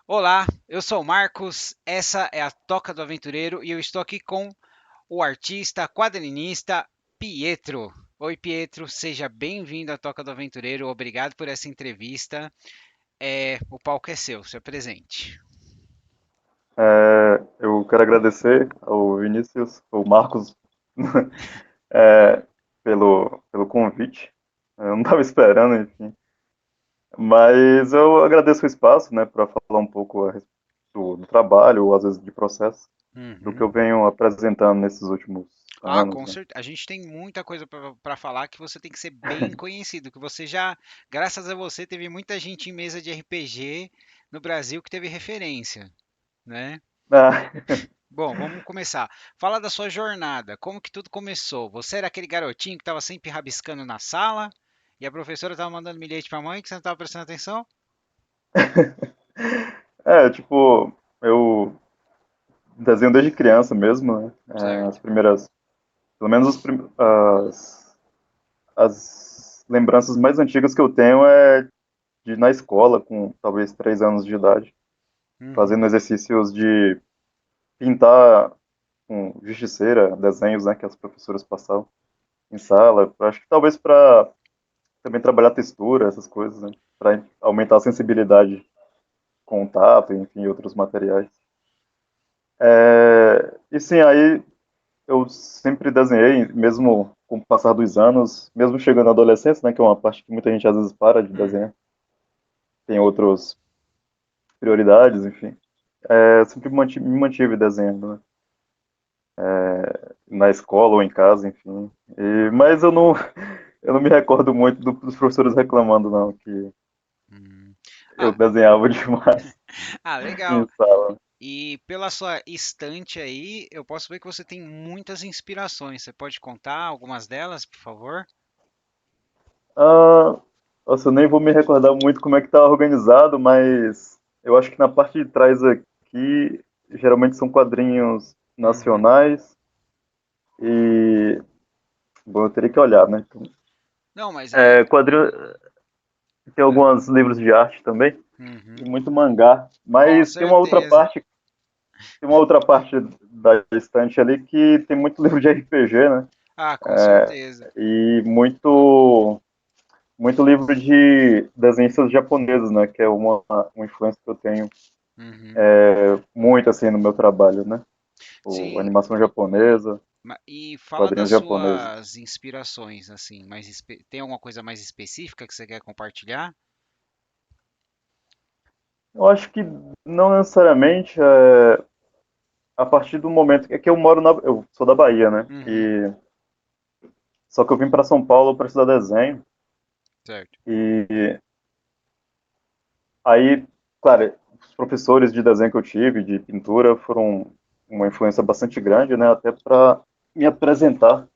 Olá, eu sou o Marcos, essa é a Toca do Aventureiro e eu estou aqui com o artista, quadrinista Pietro. Oi, Pietro, seja bem-vindo à Toca do Aventureiro, obrigado por essa entrevista. O palco é seu, se apresente. Eu quero agradecer ao Vinícius, ao Marcos, é, pelo convite. Eu não estava esperando, enfim. Mas eu agradeço o espaço, né, para falar um pouco a respeito do trabalho, ou às vezes de processo, do que Uhum. eu venho apresentando nesses últimos Ah, anos, com né. certeza. A gente tem muita coisa para falar que você tem que ser bem conhecido, que você já, graças a você, teve muita gente em mesa de RPG no Brasil que teve referência, né? Ah, Bom, vamos começar. Fala da sua jornada. Como que tudo começou? Você era aquele garotinho que estava sempre rabiscando na sala e a professora estava mandando bilhete para a mãe que você não estava prestando atenção? tipo, eu desenho desde criança mesmo, né. As Certo. primeiras, pelo menos as lembranças mais antigas que eu tenho é de na escola, com talvez 3 anos de idade, Uhum. fazendo exercícios de pintar com giz-de-cera, desenhos, né, que as professoras passavam em sala. Acho que talvez para também trabalhar textura, essas coisas, né, para aumentar a sensibilidade com o tato, enfim, outros materiais. E sim, aí eu sempre desenhei, mesmo com o passar dos anos, mesmo chegando à adolescência, né, que é uma parte que muita gente às vezes para de Uhum. desenhar, tem outras prioridades, enfim. Sempre me mantive desenhando, né? Na escola ou em casa, enfim. Mas eu não me recordo muito dos professores reclamando, não, que Hum. eu Ah, desenhava demais em legal. sala. E pela sua estante aí, eu posso ver que você tem muitas inspirações. Você pode contar algumas delas, por favor? Ah, nossa, eu nem vou me recordar muito como é que tá organizado, mas eu acho que na parte de trás aqui, geralmente são quadrinhos Uhum. nacionais e, bom, eu teria que olhar, né? Não, mas é. Quadrinho, tem alguns livros de arte também, e Uhum. muito mangá, Com mas certeza. tem uma outra parte da estante ali que tem muito livro de RPG, né? Ah, com certeza. E muito livro de desenhistas japoneses, né? Que é uma influência que eu tenho Uhum. muito assim no meu trabalho, né? Sim. Animação japonesa, E fala das quadrinhos japoneses. suas inspirações, assim, tem alguma coisa mais específica que você quer compartilhar? Eu acho que não necessariamente a partir do momento que eu eu sou da Bahia, né? Uhum. E só que eu vim para São Paulo para estudar desenho Certo. e aí, claro, os professores de desenho que eu tive, de pintura, foram uma influência bastante grande, né? Até para me apresentar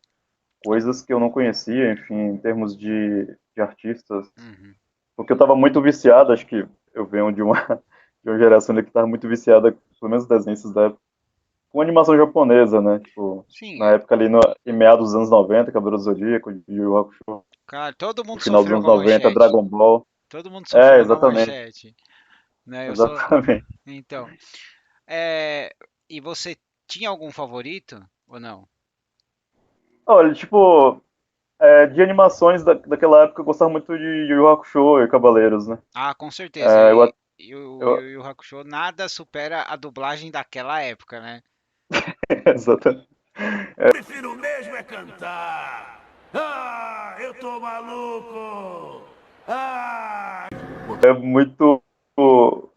coisas que eu não conhecia, enfim, em termos de artistas. Uhum. Porque eu estava muito viciado, acho que eu venho de uma geração ali que estava muito viciada, pelo menos os desenhistas da época, com animação japonesa, né? Tipo, Sim, na época ali, em meados dos anos 90, Cavaleiro do Zodíaco, Yu Yu Hakusho, cara, todo no mundo final dos sofreu anos com a 90, manchete. Dragon Ball. Todo mundo É, sofreu com a exatamente, manchete, né? Eu sou, exatamente. então, é, e você tinha algum favorito ou não? Olha, tipo, de animações daquela época eu gostava muito de Yu Yu Hakusho e Cavaleiros, né? Ah, com certeza. É, eu, E o eu, Yu Yu Hakusho nada supera a dublagem daquela época, né? exatamente. Prefiro mesmo é cantar. Ah, eu tô maluco. Ah, É muito,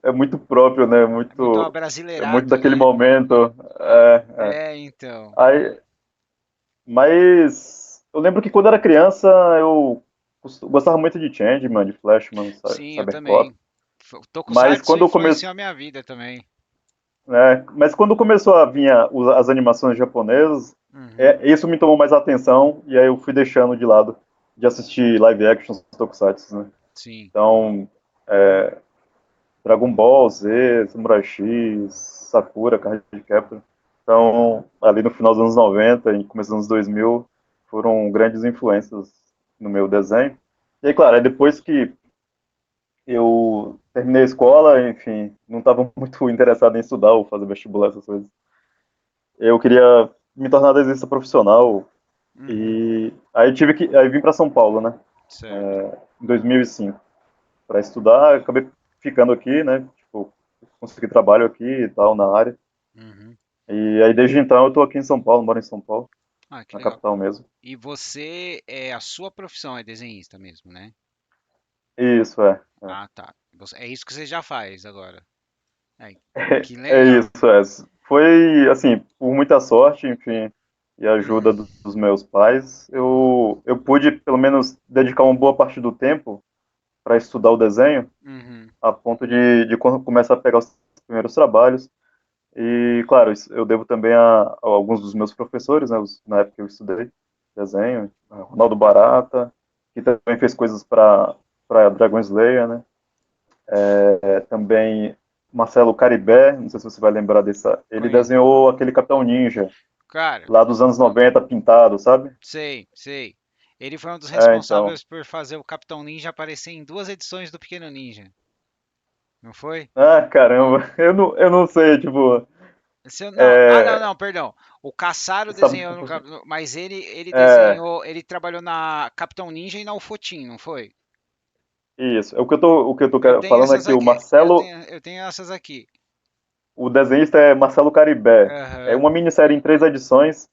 é muito próprio, né? É muito É muito abrasileirado, daquele né? momento. Então. Aí, mas eu lembro que quando era criança eu gostava muito de Changeman, de Flashman, Sim, eu Cybercop. também. Mas Tokusatsu quando eu comecei, influenciou a minha vida também. mas quando começou a vir as animações japonesas, Uhum. isso me tomou mais atenção e aí eu fui deixando de lado de assistir live actions tokusatsu, né? Sim. Então, Dragon Ball Z, Samurai X, Sakura, Card Captor. Então, ali no final dos anos 90 e começo dos anos 2000, foram grandes influências no meu desenho. E aí, claro, depois que eu terminei a escola, enfim, não estava muito interessado em estudar ou fazer vestibular, essas coisas. Eu queria me tornar desenhista profissional Uhum, e aí vim para São Paulo, né, certo. em 2005, para estudar. Acabei ficando aqui, né, tipo, consegui trabalho aqui e tal na área. Uhum. E aí desde então eu tô aqui em São Paulo, moro em São Paulo, Ah, que na legal. capital mesmo. E você, a sua profissão é desenhista mesmo, né? Isso é. Ah, tá. É isso que você já faz agora. É, que É legal. isso, é. Foi, assim, por muita sorte, enfim, e ajuda Uhum, dos meus pais, eu pude, pelo menos, dedicar uma boa parte do tempo para estudar o desenho, uhum, a ponto de quando começar a pegar os primeiros trabalhos. E, claro, isso eu devo também a alguns dos meus professores, né, na época que eu estudei desenho, Ronaldo Barata, que também fez coisas para Dragon Slayer, né? Também Marcelo Caribé, não sei se você vai lembrar dessa. Ele conheço. desenhou aquele Capitão Ninja, Cara, lá dos anos 90 pintado, sabe? sei, sei. Ele foi um dos Então. responsáveis por fazer o Capitão Ninja aparecer em duas edições do Pequeno Ninja, não foi? Ah, caramba, eu não sei, tipo. Não, não, É, não, perdão. O Caçaro sabe, desenhou mas ele é, desenhou, ele trabalhou na Capitão Ninja e na Ufotin, não foi? isso. O que eu tô Eu tenho falando é essas que o aqui. Marcelo, Eu tenho essas aqui. o desenhista é Marcelo Caribé. É Aham. uma minissérie em 3 edições,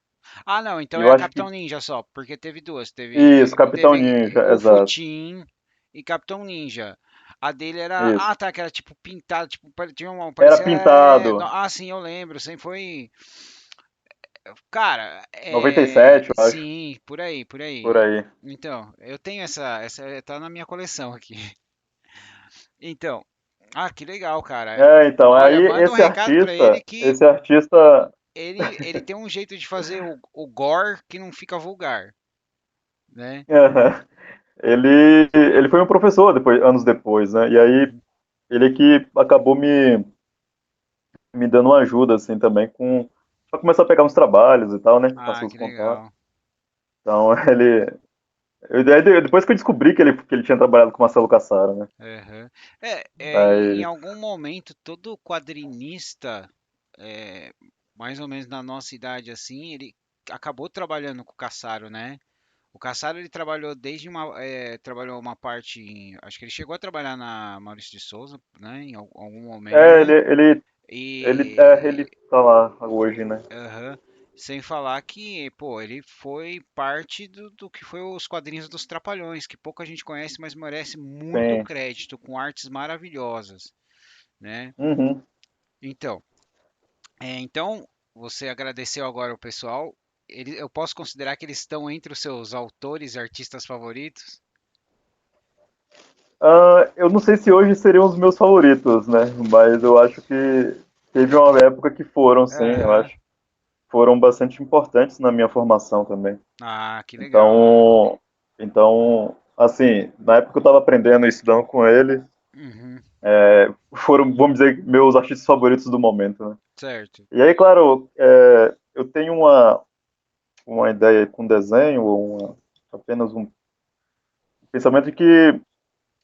Ah, não, e então é eu a acho que. Capitão Ninja só, porque teve duas. Isso, Capitão Teve Ninja, o exato. Futin e Capitão Ninja. A dele era. Isso. Ah, tá, que era tipo pintado, tipo, tinha uma. Era Parecia. pintado, Ah, sim, eu lembro. Sempre foi. Cara, 97, eu acho, sim, por aí, por por aí. aí. Então, eu tenho essa tá na minha coleção aqui. Então, ah, que legal, cara. Então, Olha, aí manda um recado pra ele que esse artista, ele tem um jeito de fazer o gore que não fica vulgar, né? ele foi um professor depois, anos depois, né? E aí Uhum. ele que acabou me dando uma ajuda assim também com para começar a pegar uns trabalhos e tal, né? Ah, Passou os que contatos. legal. Então depois que eu descobri que ele tinha trabalhado com Marcelo Cassaro, né? Aham. Em Aí, algum momento, todo quadrinista, é, mais ou menos na nossa idade assim, ele acabou trabalhando com o Cassaro, né? O Cassaro ele trabalhou trabalhou uma parte acho que ele chegou a trabalhar na Maurício de Souza, né, em algum é, momento. ele E tá lá hoje, né? aham, sem falar que, pô, ele foi parte do que foi os quadrinhos dos Trapalhões, que pouca gente conhece, mas merece muito Sim. crédito, com artes maravilhosas, né? Uhum. Então, então você agradeceu agora o pessoal. Eu posso considerar que eles estão entre os seus autores e artistas favoritos? Eu não sei se hoje seriam os meus favoritos, né? Mas eu acho que teve uma época que foram, sim, eu Aham. acho. Foram bastante importantes na minha formação também. Ah, que legal. Então, assim, na época que eu estava aprendendo e estudando com ele, Uhum, foram, vamos dizer, meus artistas favoritos do momento, né? certo. E aí, claro, eu tenho uma ideia com desenho, ou apenas um pensamento de que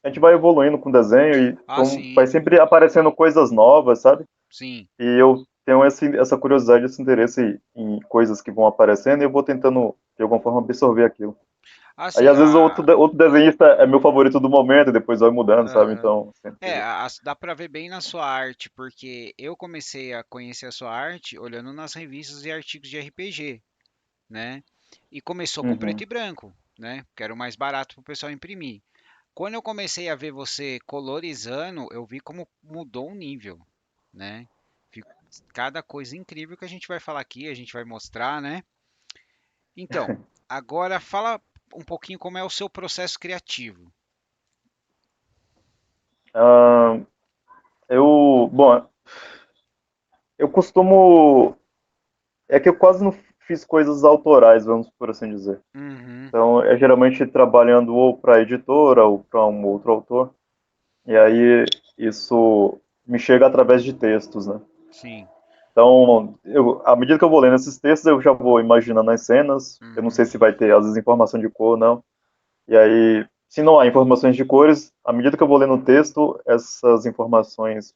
a gente vai evoluindo com desenho e Ah, então vai sim, sempre aparecendo coisas novas, sabe? sim. E eu tenho essa curiosidade, esse interesse em coisas que vão aparecendo e eu vou tentando, de alguma forma, absorver aquilo. Aí, Assim, às vezes, outro desenhista é meu favorito do momento e depois vai mudando, sabe? aham. Então, sempre. Dá pra ver bem na sua arte, porque eu comecei a conhecer a sua arte olhando nas revistas e artigos de RPG, né? E começou com preto Uhum. e branco, né? Que era o mais barato para o pessoal imprimir. Quando eu comecei a ver você colorizando, eu vi como mudou o nível, né? Fico- Cada coisa incrível que a gente vai falar aqui, a gente vai mostrar, né? Então, agora fala um pouquinho como é o seu processo criativo. Ah, bom, eu costumo. É que eu quase não fiz coisas autorais, vamos por assim dizer. Uhum, Então, é geralmente trabalhando ou para editora ou para um outro autor. E aí, isso me chega através de textos, né? sim. Então, à medida que eu vou lendo esses textos, eu já vou imaginando as cenas. Eu não sei Uhum, se vai ter, às vezes, informação de cor ou não. E aí, se não há informações de cores, à medida que eu vou lendo o texto, essas informações,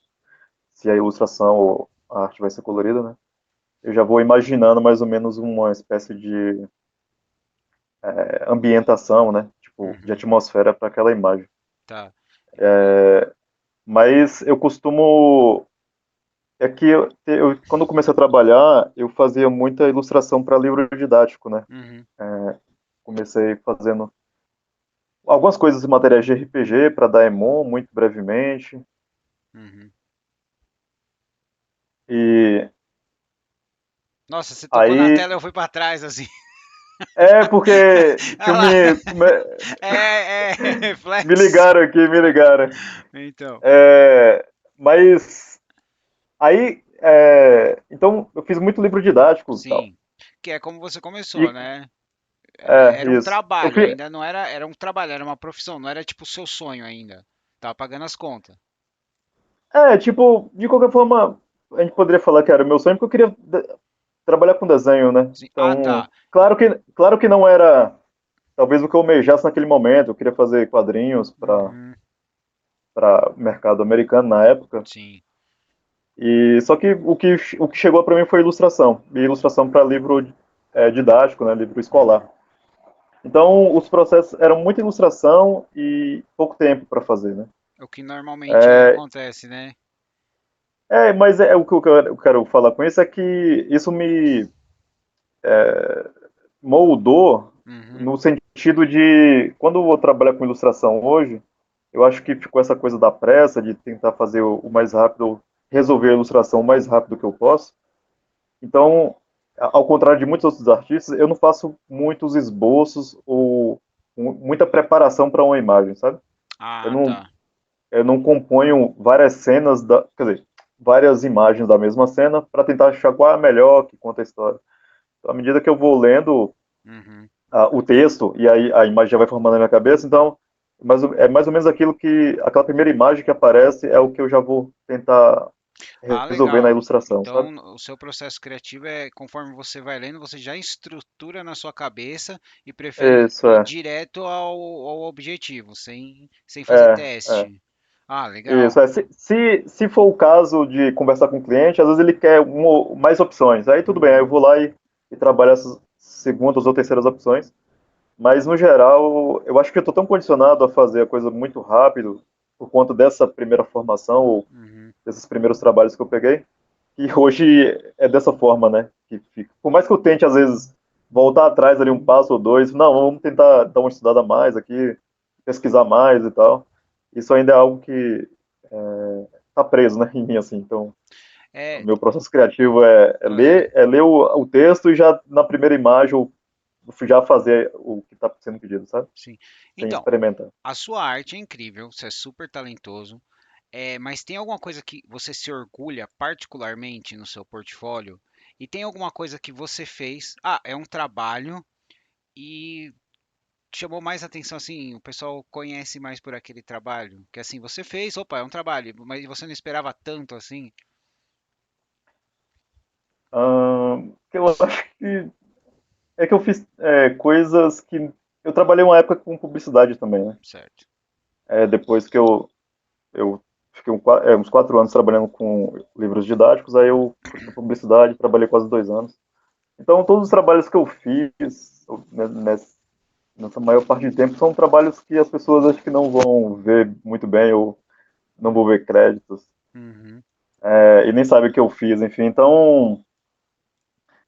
se a ilustração ou a arte vai ser colorida, né? Eu já vou imaginando mais ou menos uma espécie de ambientação, né? Tipo, de Uhum, atmosfera para aquela imagem. tá. Mas eu costumo. É que quando eu comecei a trabalhar, eu fazia muita ilustração para livro didático, né? Uhum, Comecei fazendo algumas coisas em materiais de RPG para Daemon, muito brevemente. uhum. E Nossa, você tocou na aí. tela e eu fui pra trás, assim. É porque Olha tinha lá. me, É, me reflexo. ligaram aqui, me ligaram. Então, Mas aí. Então, eu fiz muito livro didático e tal. sim. Que é como você começou, E, né? Era um isso. Eu trabalho, fiz, ainda não era, era um trabalho, era uma profissão, não era tipo o seu sonho ainda. Tava pagando as contas. tipo, de qualquer forma, a gente poderia falar que era o meu sonho, porque eu queria trabalhar com desenho, né? Sim. Ah, Então, tá. claro que não era talvez o que eu almejasse naquele momento. Eu queria fazer quadrinhos Uhum, para mercado americano na época. sim. E só que o que chegou para mim foi ilustração, e ilustração para livro didático, né, livro escolar. Uhum. Então, os processos eram muita ilustração e pouco tempo para fazer, né? O que normalmente acontece, né? Mas o que eu quero falar com isso é que isso me moldou Uhum, no sentido de, quando eu vou trabalhar com ilustração hoje, eu acho que ficou essa coisa da pressa, de tentar fazer o mais rápido, resolver a ilustração o mais rápido que eu posso. Então, ao contrário de muitos outros artistas, eu não faço muitos esboços ou muita preparação para uma imagem, sabe? Eu ah, não, tá. eu não componho várias cenas, quer dizer, várias imagens da mesma cena para tentar achar qual é a melhor que conta a história. Então, à medida que eu vou lendo Uhum. o texto e aí a imagem já vai formando na minha cabeça, então é mais ou menos aquela primeira imagem que aparece é o que eu já vou tentar Ah, resolver na legal. ilustração, sabe? Então, o seu processo criativo é conforme você vai lendo, você já estrutura na sua cabeça e prefere Isso ir é, direto ao objetivo, sem fazer é, é. teste. Ah, Isso legal. é. Se for o caso de conversar com o cliente, às vezes ele quer mais opções. Aí tudo bem, aí eu Uhum. vou lá e trabalho essas segundas ou terceiras opções. Mas no geral, eu acho que eu estou tão condicionado a fazer a coisa muito rápido por conta dessa primeira formação ou Uhum. desses primeiros trabalhos que eu peguei, que hoje é dessa forma, né? Que fica. Por mais que eu tente às vezes voltar atrás ali um passo ou dois, não, vamos tentar dar uma estudada a mais aqui, pesquisar mais e tal. Isso ainda é algo que tá preso, né, em mim, assim. Então, o É, meu processo criativo aham, é ler o texto e já na primeira imagem eu já fazer o que está sendo pedido, sabe? sim. Sem Então, experimentar. a sua arte é incrível, você é super talentoso, mas tem alguma coisa que você se orgulha particularmente no seu portfólio? E tem alguma coisa que você fez? Ah, é um trabalho e chamou mais atenção, assim, o pessoal conhece mais por aquele trabalho, que assim, você fez, opa, é um trabalho, mas você não esperava tanto assim, Que eu acho que é que eu fiz coisas que eu trabalhei uma época com publicidade também, né? certo? Depois que eu fiquei uns 4 anos trabalhando com livros didáticos, aí eu fui para publicidade, trabalhei quase 2 anos. Então, todos os trabalhos que eu fiz nessa maior parte do tempo são trabalhos que as pessoas acho que não vão ver muito bem ou não vão ver créditos, Uhum. e nem sabem o que eu fiz, enfim. Então,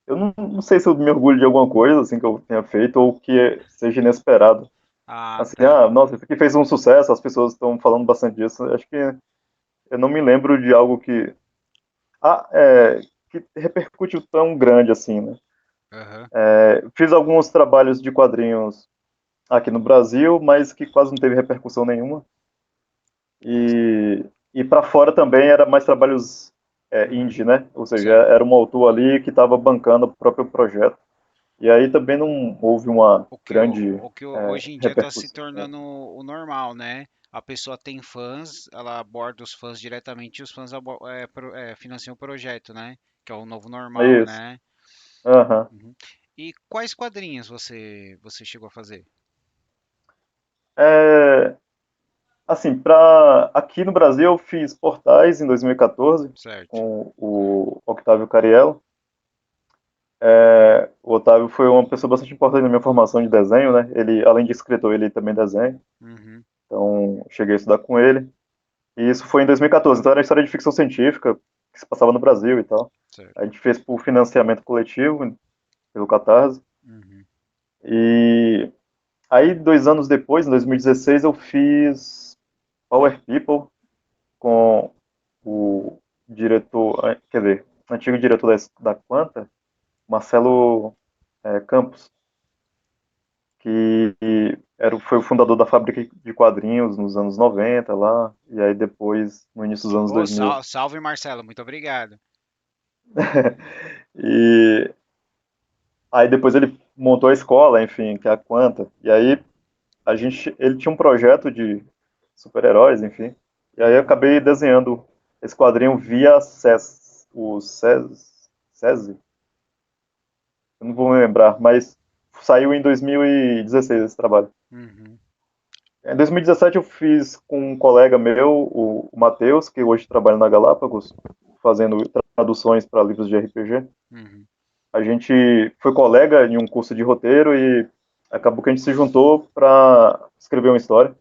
eu não sei se eu me orgulho de alguma coisa assim que eu tenha feito ou que seja inesperado. Ah, Assim, tá. nossa, isso aqui fez um sucesso, as pessoas estão falando bastante disso. Acho que eu não me lembro de algo ah, é, que repercutiu tão grande assim, né? Aham. Fiz alguns trabalhos de quadrinhos aqui no Brasil, mas que quase não teve repercussão nenhuma. E para fora também era mais trabalhos Uhum. indie, né? Ou seja, Certo. era um autor ali que estava bancando o próprio projeto. E aí também não houve uma grande Hoje em dia está se repercussão. tornando o normal, né? A pessoa tem fãs, ela aborda os fãs diretamente e os fãs financiam o projeto, né? Que é o novo normal, Isso. né? Aham. Uhum. E quais quadrinhos você chegou a fazer? É, assim, aqui no Brasil eu fiz Portais em 2014 Certo. com o Octávio Cariello. O Otávio foi uma pessoa bastante importante na minha formação de desenho, né? Ele, além de escritor, ele também desenha. Uhum, Então, cheguei a estudar com ele. E isso foi em 2014. Então, era história de ficção científica que se passava no Brasil e tal. certo. A gente fez por financiamento coletivo, pelo Catarse. Uhum. E aí, 2 anos depois, em 2016, eu fiz Power People com o diretor, quer dizer, antigo diretor da Quanta, Marcelo Campos, que foi o fundador da fábrica de quadrinhos nos anos 90 lá, e aí depois, no início dos anos Ô, 2000. salve, Marcelo, muito obrigado. E aí depois ele montou a escola, enfim, que é a Quanta. E aí ele tinha um projeto de super-heróis, enfim. E aí eu Uhum. acabei desenhando esse quadrinho via SESI, eu não vou me lembrar, mas saiu em 2016 esse trabalho. Uhum. Em 2017 eu fiz com um colega meu, o Matheus, que hoje trabalha na Galápagos, fazendo traduções para livros de RPG. Uhum. A gente foi colega em um curso de roteiro e acabou que a gente se juntou para escrever uma história.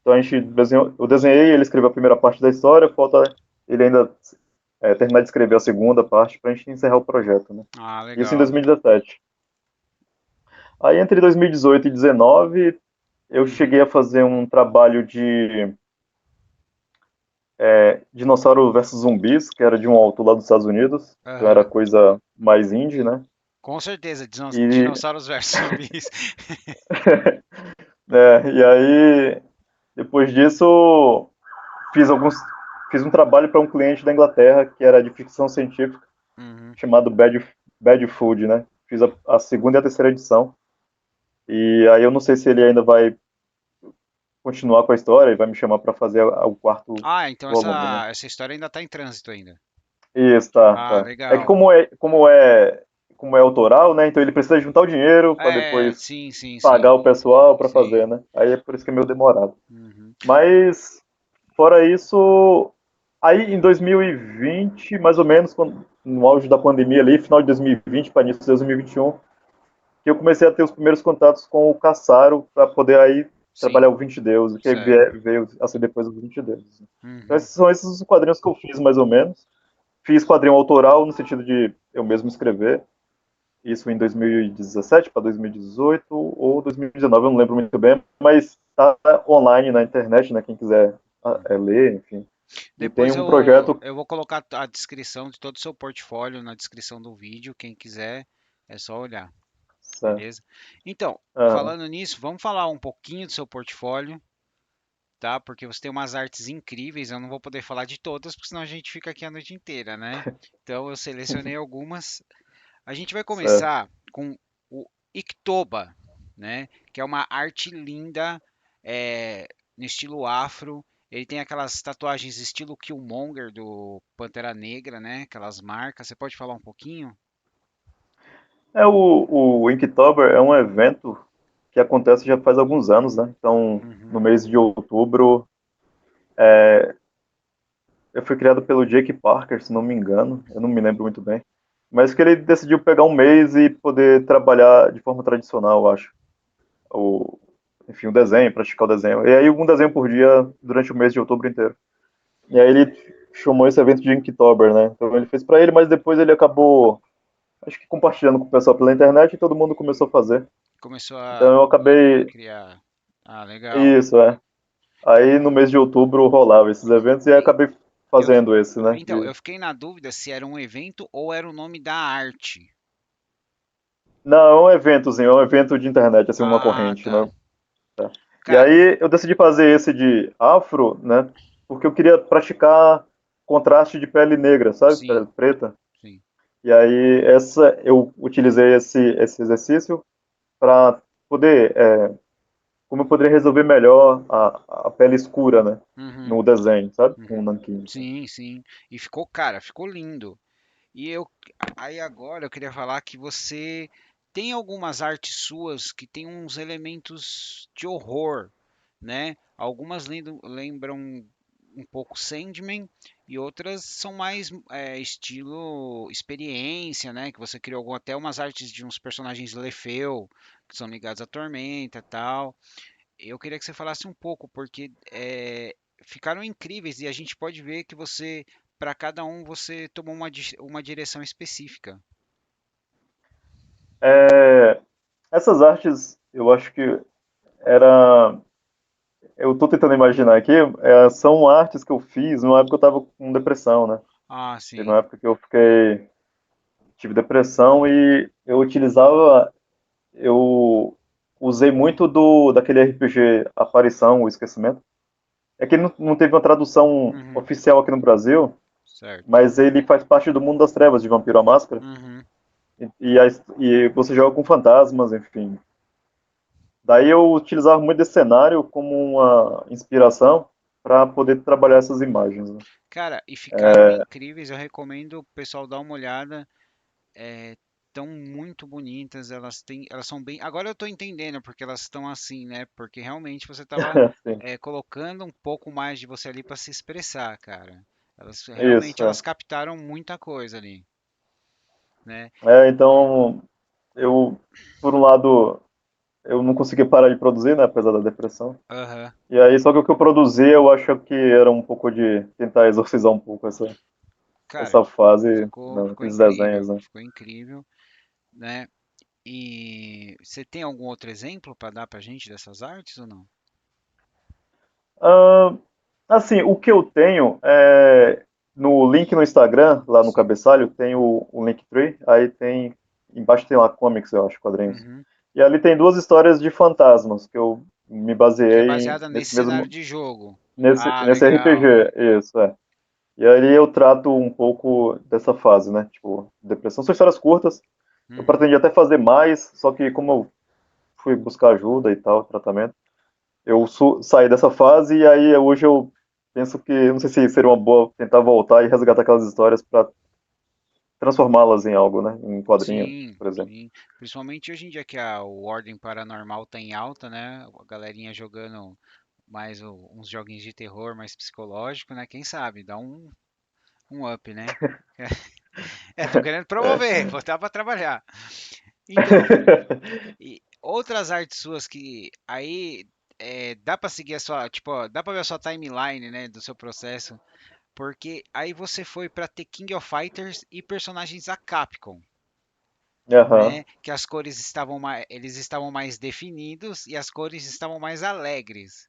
Então a gente desenhou, eu desenhei, ele escreveu a primeira parte da história, falta ele ainda terminar de escrever a segunda parte para a gente encerrar o projeto, né? Ah, Isso em legal. 2017. Aí entre 2018 e 2019 eu Uhum. cheguei a fazer um trabalho de Dinossauro versus Zumbis, que era de um autor lá dos Estados Unidos, então era Aham. coisa mais indie, né? Com certeza, E, dinossauros versus zumbis. e aí, depois disso, fiz alguns, fiz um trabalho para um cliente da Inglaterra que era de ficção científica, Uhum. chamado Bad Food, né? Fiz a segunda e a terceira edição. E aí eu não sei se ele ainda vai continuar com a história e vai me chamar para fazer o quarto Ah, então volume, né? essa história ainda está em trânsito ainda. Isso, tá, Ah, tá. É que legal. como é autoral, né? Então ele precisa juntar o dinheiro para É, depois sim, sim, sim, pagar o pessoal para sim. fazer, né? Aí é por isso que é meio demorado. Uhum. Mas fora isso, aí em 2020, mais ou menos, no auge da pandemia ali, final de 2020 para início de 2021, que eu comecei a ter os primeiros contatos com o Caçaro para poder aí Sim, trabalhar o 20 Deus, que certo. veio a ser depois os 20 Deuses. Então Uhum. esses são os quadrinhos que eu fiz mais ou menos. Fiz quadrinho autoral no sentido de eu mesmo escrever. Isso em 2017 para 2018 ou 2019, eu não lembro muito bem, mas está online na internet, né? Quem quiser Uhum. ler, enfim. E tem Depois um projeto. eu vou colocar a descrição de todo o seu portfólio na descrição do vídeo. Quem quiser, é só olhar, beleza? Então, Ah, falando nisso, vamos falar um pouquinho do seu portfólio, tá? Porque você tem umas artes incríveis. Eu não vou poder falar de todas, porque senão a gente fica aqui a noite inteira, né? Então, eu selecionei algumas. A gente vai certo. começar com o Ictoba, né? Que é uma arte linda, no estilo afro. Ele tem aquelas tatuagens estilo Killmonger do Pantera Negra, né? Aquelas marcas. Você pode falar um pouquinho? O Inktober é um evento que acontece já faz alguns anos, né? Então, Uhum, no mês de outubro, eu fui criado pelo Jake Parker, se não me engano, eu não me lembro muito bem. Mas que ele decidiu pegar um mês e poder trabalhar de forma tradicional, eu acho. O, enfim, o desenho, praticar o desenho. E aí, um desenho por dia durante o mês de outubro inteiro. E aí, ele chamou esse evento de Inktober, né? Então, ele fez pra ele, mas depois ele acabou, acho que compartilhando com o pessoal pela internet e todo mundo começou a fazer. começou Então, a eu acabei. criar. Ah, legal. Isso, é. Aí, no mês de outubro, rolava esses eventos e aí E acabei eu, fazendo esse, né? então, eu fiquei na dúvida se era um evento ou era o nome da arte. Não, é um eventozinho, é um evento de internet, assim, uma Ah, corrente, tá. né? Tá. E Cara, aí eu decidi fazer esse de afro, né? Porque eu queria praticar contraste de pele negra, sabe? Pele sim, preta. sim. E aí eu utilizei esse exercício para poder, como eu poderia resolver melhor a pele escura, né? Uhum, No desenho, sabe? Com o uhum. nanquim. Assim. Sim, sim. E ficou, cara, ficou lindo. E aí agora eu queria falar que você tem algumas artes suas que tem uns elementos de horror. né? Algumas lembram um pouco Sandman e outras são mais estilo experiência, né? Que você criou até umas artes de uns personagens Lefeu que são ligados à Tormenta, e tal. Eu queria que você falasse um pouco porque ficaram incríveis e a gente pode ver que você, para cada um, você tomou uma direção específica. É, essas artes, eu acho que era. Eu tô tentando imaginar aqui, são artes que eu fiz numa época que eu tava com depressão, né? Ah, Teve uma sim. época que eu tive depressão e eu usei muito daquele RPG Aparição, o Esquecimento. É que ele não teve uma tradução Uhum, oficial aqui no Brasil, certo. mas ele faz parte do mundo das trevas de Vampiro à Máscara. Uhum. E você joga com fantasmas, enfim. Daí eu utilizava muito esse cenário como uma inspiração para poder trabalhar essas imagens, né? Cara, e ficaram incríveis. Eu recomendo o pessoal dar uma olhada. Tão muito bonitas. Elas são bem. Agora eu tô entendendo porque elas estão assim, né? Porque realmente você tava Sim, colocando um pouco mais de você ali para se expressar, cara. Elas realmente isso. elas captaram muita coisa ali, né? Então, eu, por um lado, eu não consegui parar de produzir, né, apesar da depressão. Aham. E aí, só que o que eu produzi, eu acho que era um pouco de tentar exorcizar um pouco Cara, essa fase, né, ficou aqueles desenhos, incrível, né. ficou incrível, né? E você tem algum outro exemplo para dar pra gente dessas artes ou não? Ah, assim, o que eu tenho no link no Instagram, lá no Sim. cabeçalho, tem o Linktree, aí embaixo tem lá comics, eu acho, quadrinhos. Uhum. E ali tem duas histórias de fantasmas, que eu me Que é baseei baseada nesse nesse cenário mesmo, de jogo. Ah, nesse legal. RPG, isso, é. E aí eu trato um pouco dessa fase, né? Tipo, depressão. São histórias curtas. Eu Uhum. pretendi até fazer mais, só que como eu fui buscar ajuda e tal, tratamento, saí dessa fase e aí hoje eu penso que, não sei se seria uma boa tentar voltar e resgatar aquelas histórias para transformá-las em algo, né? Em quadrinho, Sim, por exemplo. sim. Principalmente hoje em dia que o Ordem Paranormal tá em alta, né? A galerinha jogando mais uns joguinhos de terror mais psicológico, né? Quem sabe, dá um up, né? Tô querendo É. promover, botar pra trabalhar. Então, e outras artes suas que aí dá pra seguir a sua, tipo, ó, dá pra ver a sua timeline, né, do seu processo, porque aí você foi pra ter King of Fighters e personagens da Capcom, Aham. né, que as cores estavam mais, eles estavam mais definidos e as cores estavam mais alegres,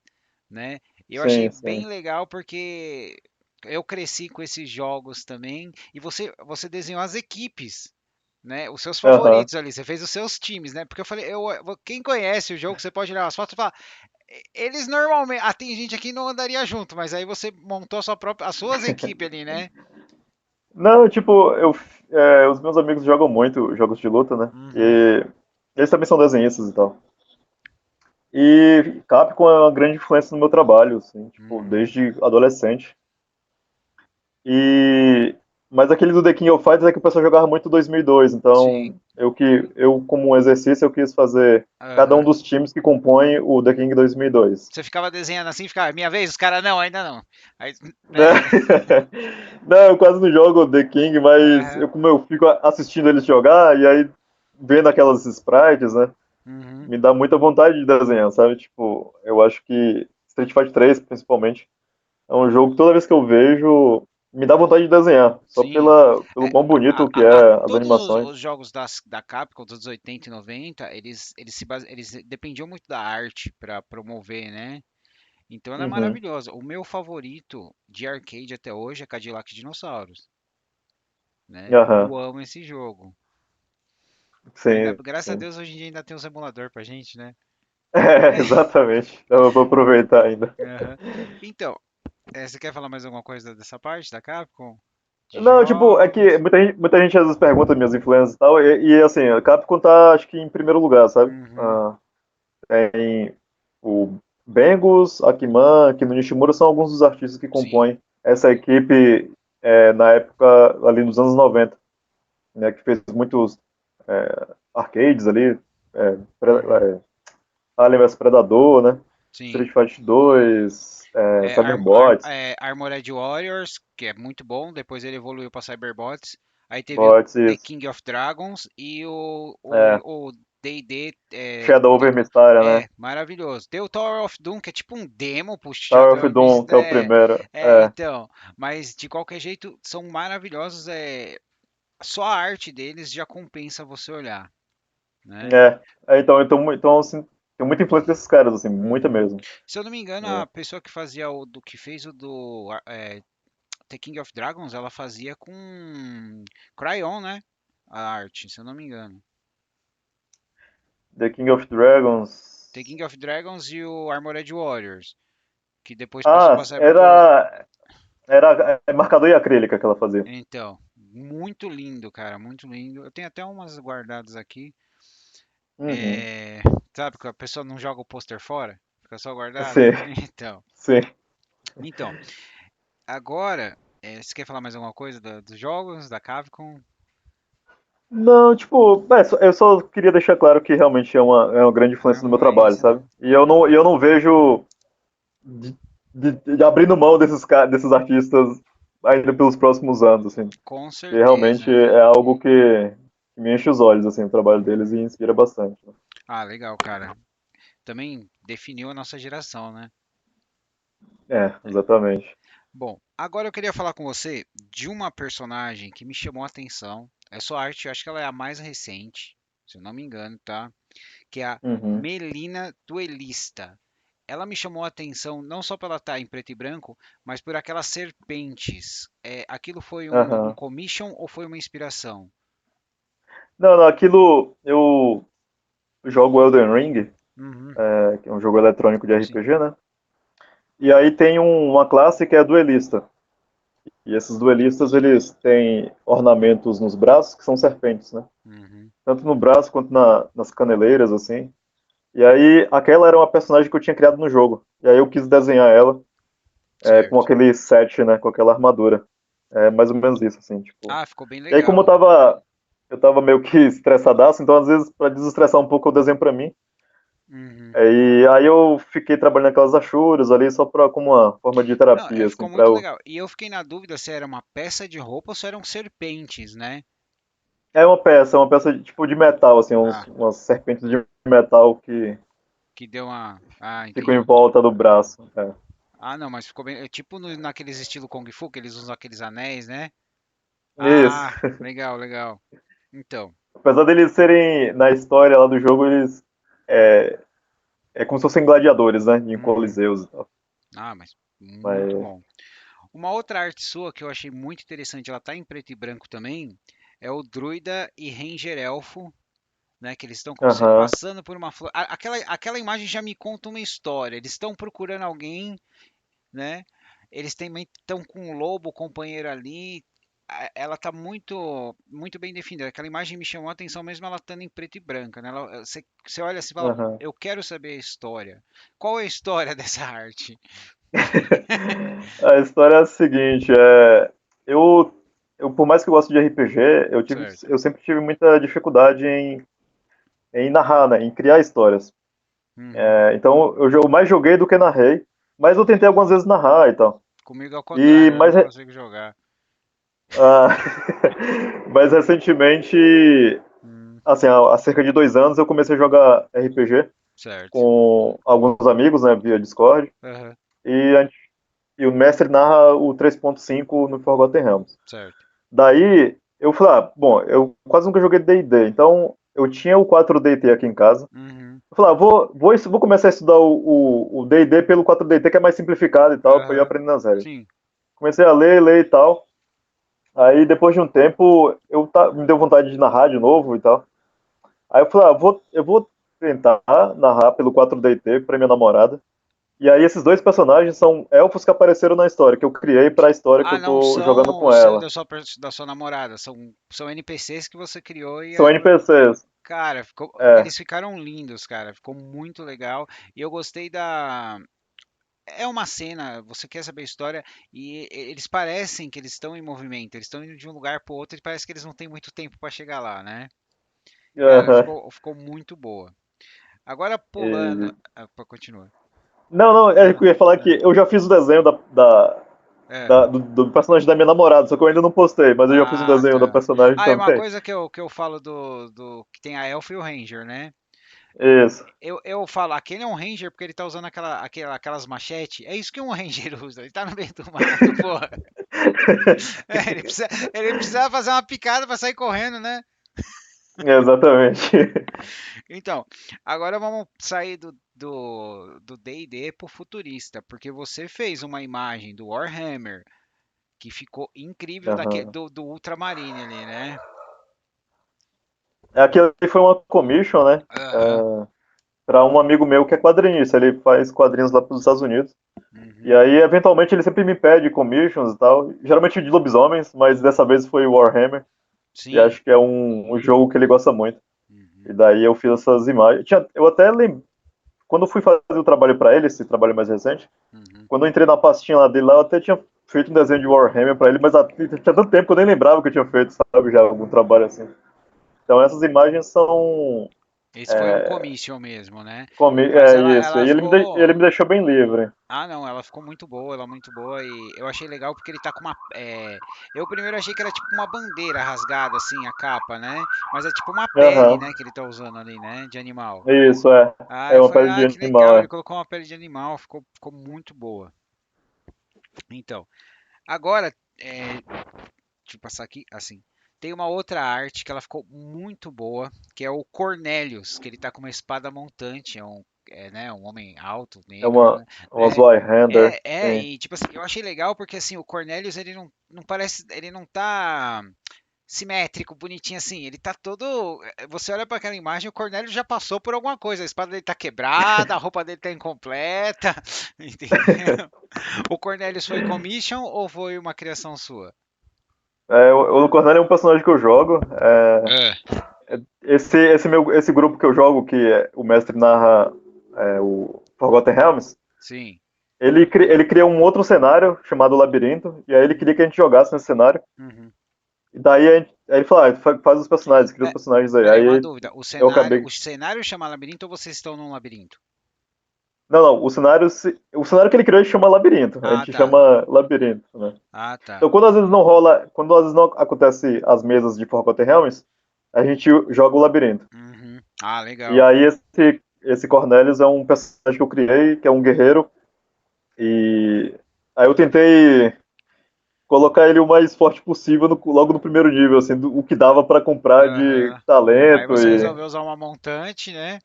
né? Eu achei Sim, bem sim. legal porque eu cresci com esses jogos também e você desenhou as equipes, né? Os seus Aham. favoritos ali, você fez os seus times, né? Porque eu falei, quem conhece o jogo, você pode olhar as fotos e falar, eles normalmente, tem gente aqui que não andaria junto, mas aí você montou as suas equipes ali, né? Não, tipo, os meus amigos jogam muito jogos de luta, né? Uhum, E eles também são desenhistas e tal. E Capcom é uma grande influência no meu trabalho, assim, tipo, uhum, desde adolescente. E mas aquele do The King of Fighters é que o pessoal jogava muito 2002, sim, então eu como um exercício eu quis fazer cada um aham. dos times que compõem o The King 2002. Você ficava desenhando assim, ficava, minha vez, os caras não, ainda não. Aí, né? Né? Não, eu quase não jogo The King, mas Aham, como eu fico assistindo eles jogar e aí vendo aquelas sprites, né? uhum. Me dá muita vontade de desenhar, sabe? Tipo, eu acho que Street Fighter 3, principalmente, é um jogo que toda vez que eu vejo, me dá vontade de desenhar, só Sim. pelo quão bonito que as Todos animações. os jogos da Capcom dos 80 e 90, eles dependiam muito da arte para promover, né? Então ela é Uhum. maravilhosa. O meu favorito de arcade até hoje é Cadillac Dinossauros, né? Eu Aham. amo esse jogo. Sim, Graças a sim. Deus hoje em dia ainda tem um emulador pra gente, né? Exatamente. Então eu vou aproveitar ainda. Aham. Então, você quer falar mais alguma coisa dessa parte da Capcom? De Não, tipo, é que jogos? muita gente às vezes pergunta minhas influências e tal, assim, a Capcom tá, acho que em primeiro lugar, sabe? Uhum. Tem o Bengus, Akiman, Kino Nishimura são alguns dos artistas que Sim, compõem essa equipe na época ali nos anos 90, né, que fez muitos arcades ali, uhum. Alien vs Predador, né? Sim. Street Fighter 2, É, Cyberbots, Armored Warriors, que é muito bom. Depois ele evoluiu para Cyberbots. Aí teve o Bots, The isso. King of Dragons e É, o D&D Shadow of Mystara, né? maravilhoso. Tem o Tower of Doom, que é tipo um demo Tower puxado. of Doom, que é o primeiro. Então. Mas de qualquer jeito, são maravilhosos. Só a arte deles já compensa você olhar, né? Então, assim, tem muita influência desses caras, assim, muita mesmo. Se eu não me engano, a Né? pessoa que fazia que fez o do The King of Dragons, ela fazia com Crayon, né? A arte, se eu não me engano. The King of Dragons. The King of Dragons e o Armored Warriors, que depois passou Ah, para é marcador e acrílica que ela fazia. Então, muito lindo, cara, muito lindo. Eu tenho até umas guardadas aqui. Uhum. É, sabe que a pessoa não joga o pôster fora? Fica só guardado? Sim, Então, sim. então, agora, você quer falar mais alguma coisa dos jogos, da Capcom? Não, tipo, eu só queria deixar claro que realmente é uma grande Uma influência no meu trabalho, influência, sabe? né? E eu não vejo de, de abrindo mão desses artistas ainda pelos próximos anos, assim. Com Que realmente certeza. é algo que me enche os olhos, assim, o trabalho deles e inspira bastante. Né? Ah, legal, cara. Também definiu a nossa geração, né? Exatamente. Bom, agora eu queria falar com você de uma personagem que me chamou a atenção. É sua arte, eu acho que ela é a mais recente, se eu não me engano, tá? Que é a Uhum. Melina Duelista. Ela me chamou a atenção não só pela estar em preto e branco, mas por aquelas serpentes. Aquilo foi um Aham. commission ou foi uma inspiração? Não, não, aquilo eu jogo Elden Ring, Uhum, que é um jogo eletrônico de sim. RPG, né? E aí tem uma classe que é duelista. E esses duelistas, eles têm ornamentos nos braços que são serpentes, né? Uhum, Tanto no braço quanto nas caneleiras, assim. E aí, aquela era uma personagem que eu tinha criado no jogo. E aí eu quis desenhar ela com certo. aquele set, né? Com aquela armadura. É mais ou menos isso, assim, tipo. Ah, ficou bem E aí, como legal. eu tava meio que estressadaço, então às vezes, pra desestressar um pouco, eu desenho pra mim. Uhum. E aí eu fiquei trabalhando aquelas achuras ali só como uma forma de Não, terapia, assim, ficou pra muito eu. legal. E eu fiquei na dúvida se era uma peça de roupa ou se eram serpentes, né? É uma peça tipo de metal, assim, Ah, umas serpentes de metal que que deu uma. Ah, ficam em entendi. volta do braço. Ah, não, mas ficou bem. É tipo naqueles estilo Kung Fu, que eles usam aqueles anéis, né? Isso. Ah, legal, legal. Então, Apesar deles serem, na história lá do jogo, eles. É, é como se fossem gladiadores, né? Em uhum. coliseus e tal. Ah, mas muito Mas. bom. Uma outra arte sua que eu achei muito interessante, ela tá em preto e branco também, é o Druida e Ranger Elfo, né? Que eles estão com você Aham. passando por uma flor. Aquela imagem já me conta uma história. Eles estão procurando alguém, né? Eles também estão com um lobo companheiro ali. Ela tá muito bem definida. Aquela imagem me chamou a atenção mesmo ela estando em preto e branca, né? Você olha assim e fala, Aham. eu quero saber a história. Qual é a história dessa arte? A história é a seguinte, eu, por mais que eu goste de RPG, Certo. eu sempre tive muita dificuldade em narrar, né, em criar histórias. Uhum. Então eu mais joguei do que narrei, mas eu tentei algumas vezes narrar e tal. Comigo é o E contrário, eu mais, não consigo jogar. ah, mais recentemente, Hum, assim, há cerca de 2 anos eu comecei a jogar RPG certo. com alguns amigos, né, via Discord, Aham, e, a gente- e o mestre narra o 3.5 no Forgotten Realms. certo. Daí eu falei, bom, eu quase nunca joguei D&D, então eu tinha o 4DT aqui em casa. Uhum. Eu falei, vou começar a estudar o D&D pelo 4DT, que é mais simplificado e tal, para eu ir Aham. aprendendo as regras. Sim. Comecei a ler e tal. Aí depois de um tempo, me deu vontade de narrar de novo e tal. Aí eu falei, eu vou tentar narrar pelo 4DT para minha namorada. E aí esses dois personagens são elfos que apareceram na história, que eu criei para a história que Ah, eu não tô jogando são com o seu ela. da sua namorada, são NPCs que você criou São NPCs. cara, É. eles ficaram lindos, cara, ficou muito legal. E eu gostei é uma cena, você quer saber a história eles parecem que eles estão em movimento, eles estão indo de um lugar para outro e parece que eles não têm muito tempo para chegar lá, né? Cara, Aham. ficou muito boa. Agora pulando, E continua. Não, não, é que eu ia falar que eu já fiz o desenho É. do personagem da minha namorada, só que eu ainda não postei, mas eu já fiz um Ah, desenho da tá. personagem Ah, é uma também. coisa que eu falo do que tem a Elfa e o Ranger, né? Isso. Eu falo, aquele é um Ranger porque ele tá usando aquelas machetes. É isso que um Ranger usa. Ele tá no meio do mato, porra. É, ele precisa fazer uma picada pra sair correndo, né? Exatamente. Então, agora vamos sair do D&D pro futurista, porque você fez uma imagem do Warhammer que ficou incrível Aham. do Ultramarine ali, né? Aquilo ali foi uma commission, né? Aham. Para um amigo meu que é quadrinista. Ele faz quadrinhos lá para os Estados Unidos. E Uhum. aí, eventualmente, ele sempre me pede commissions e tal. Geralmente de lobisomens, mas dessa vez foi o Warhammer. E Sim. acho que é um jogo que ele gosta muito. E Uhum. daí eu fiz essas imagens. Eu até lembro. Quando eu fui fazer o trabalho para ele, esse trabalho mais recente, Uhum. quando eu entrei na pastinha lá dele, lá, eu até tinha feito um desenho de Warhammer para ele, mas tinha tanto tempo que eu nem lembrava que eu tinha feito, sabe, já algum trabalho assim. Então essas imagens são. Esse foi um commission mesmo, né? Mas É isso. ela E ele me ficou. deixou bem livre. Ah, não, ela ficou muito boa, ela é muito boa e eu achei legal porque ele tá com uma. Eu primeiro achei que era tipo uma bandeira rasgada, assim, a capa, né? Mas é tipo uma pele, Aham. né, que ele tá usando ali, né, de animal. Isso, é. Ah, É eu uma falei, pele de ah, que animal, legal, ele é. colocou uma pele de animal, ficou muito boa. Então, agora, deixa eu passar aqui, assim. Tem uma outra arte que ela ficou muito boa, que é o Cornelius, que ele tá com uma espada montante, né, um homem alto, É negro, né? uma Zweihander, sim. E tipo assim, eu achei legal porque assim, o Cornelius ele não parece, ele não tá simétrico, bonitinho assim, ele tá todo, você olha para aquela imagem, o Cornelius já passou por alguma coisa, a espada dele tá quebrada, a roupa dele tá incompleta, entendeu? O Cornelius foi commission ou foi uma criação sua? O Cornélio é um personagem que eu jogo. É. Esse grupo que eu jogo, que o mestre narra o Forgotten Realms, Sim. ele cria um outro cenário chamado Labirinto, e aí ele queria que a gente jogasse nesse cenário. Uhum. E daí aí ele falou, faz os personagens, cria os É, personagens aí. peraí, uma Aí dúvida. eu acabei. O cenário chama labirinto ou vocês estão num labirinto? Não, não, o cenário que ele criou ele chama Labirinto. A Ah, gente tá. chama Labirinto, né? Ah, tá. Então quando às vezes não rola, quando às vezes não acontece as mesas de Forgotten Realms, a gente joga o Labirinto. Uhum. Ah, E legal. aí esse Cornelius é um personagem que eu criei, que é um guerreiro, e aí eu tentei colocar ele o mais forte possível logo no primeiro nível, assim, o que dava pra comprar de Aham. Aí talento você e resolveu usar uma montante, né?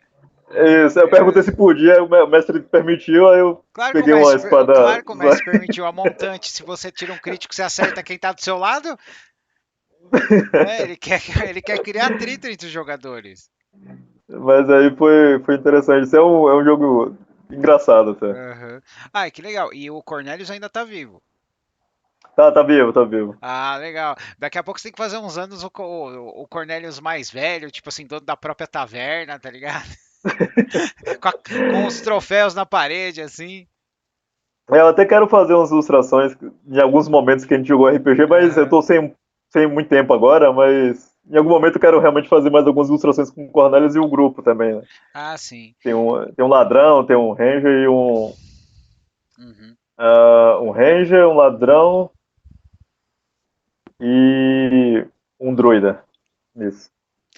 isso, eu perguntei se podia, o mestre permitiu, aí eu peguei uma espada. Claro que o mestre permitiu a montante. Se você tira um crítico, você acerta quem tá do seu lado. É, ele quer criar atrito entre os jogadores. Mas aí foi interessante. Isso é um jogo engraçado até. Aham. Ah, que legal. E o Cornelius ainda tá vivo. Tá vivo, tá vivo. Ah, legal. Daqui a pouco você tem que fazer uns anos o Cornelius mais velho, tipo assim, dono da própria taverna, tá ligado? Com os troféus na parede, assim. Eu até quero fazer umas ilustrações em alguns momentos que a gente jogou RPG, mas eu Aham. tô sem muito tempo agora, mas em algum momento eu quero realmente fazer mais algumas ilustrações com o Cornelius e o grupo também, né? Ah, sim. Tem um ladrão, tem um ranger e Uhum. um ranger, um ladrão e um druida. Isso.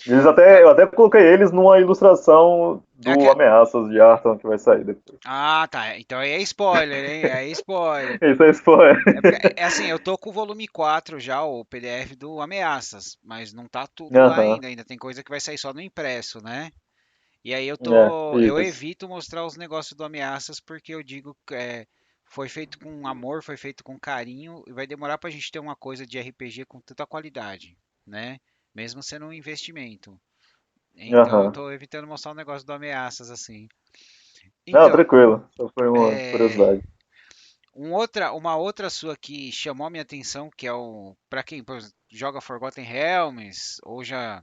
Tá. Eu até coloquei eles numa ilustração É do que- Ameaças de Arthur que vai sair depois. Ah, tá. Então aí é spoiler, hein? É spoiler. Isso é spoiler. É porque, é assim, eu tô com o volume 4 já, o PDF do Ameaças, mas não tá tudo lá Aham. ainda. Ainda tem coisa que vai sair só no impresso, né? E aí eu Isso. evito mostrar os negócios do Ameaças porque eu digo que foi feito com amor, foi feito com carinho e vai demorar pra gente ter uma coisa de RPG com tanta qualidade, né? Mesmo sendo um investimento. Então eu Aham. tô evitando mostrar o negócio do Ameaças assim. Não, Então, tranquilo. Só foi uma é, curiosidade. uma outra sua que chamou a minha atenção, que é o para quem por exemplo, joga Forgotten Realms ou já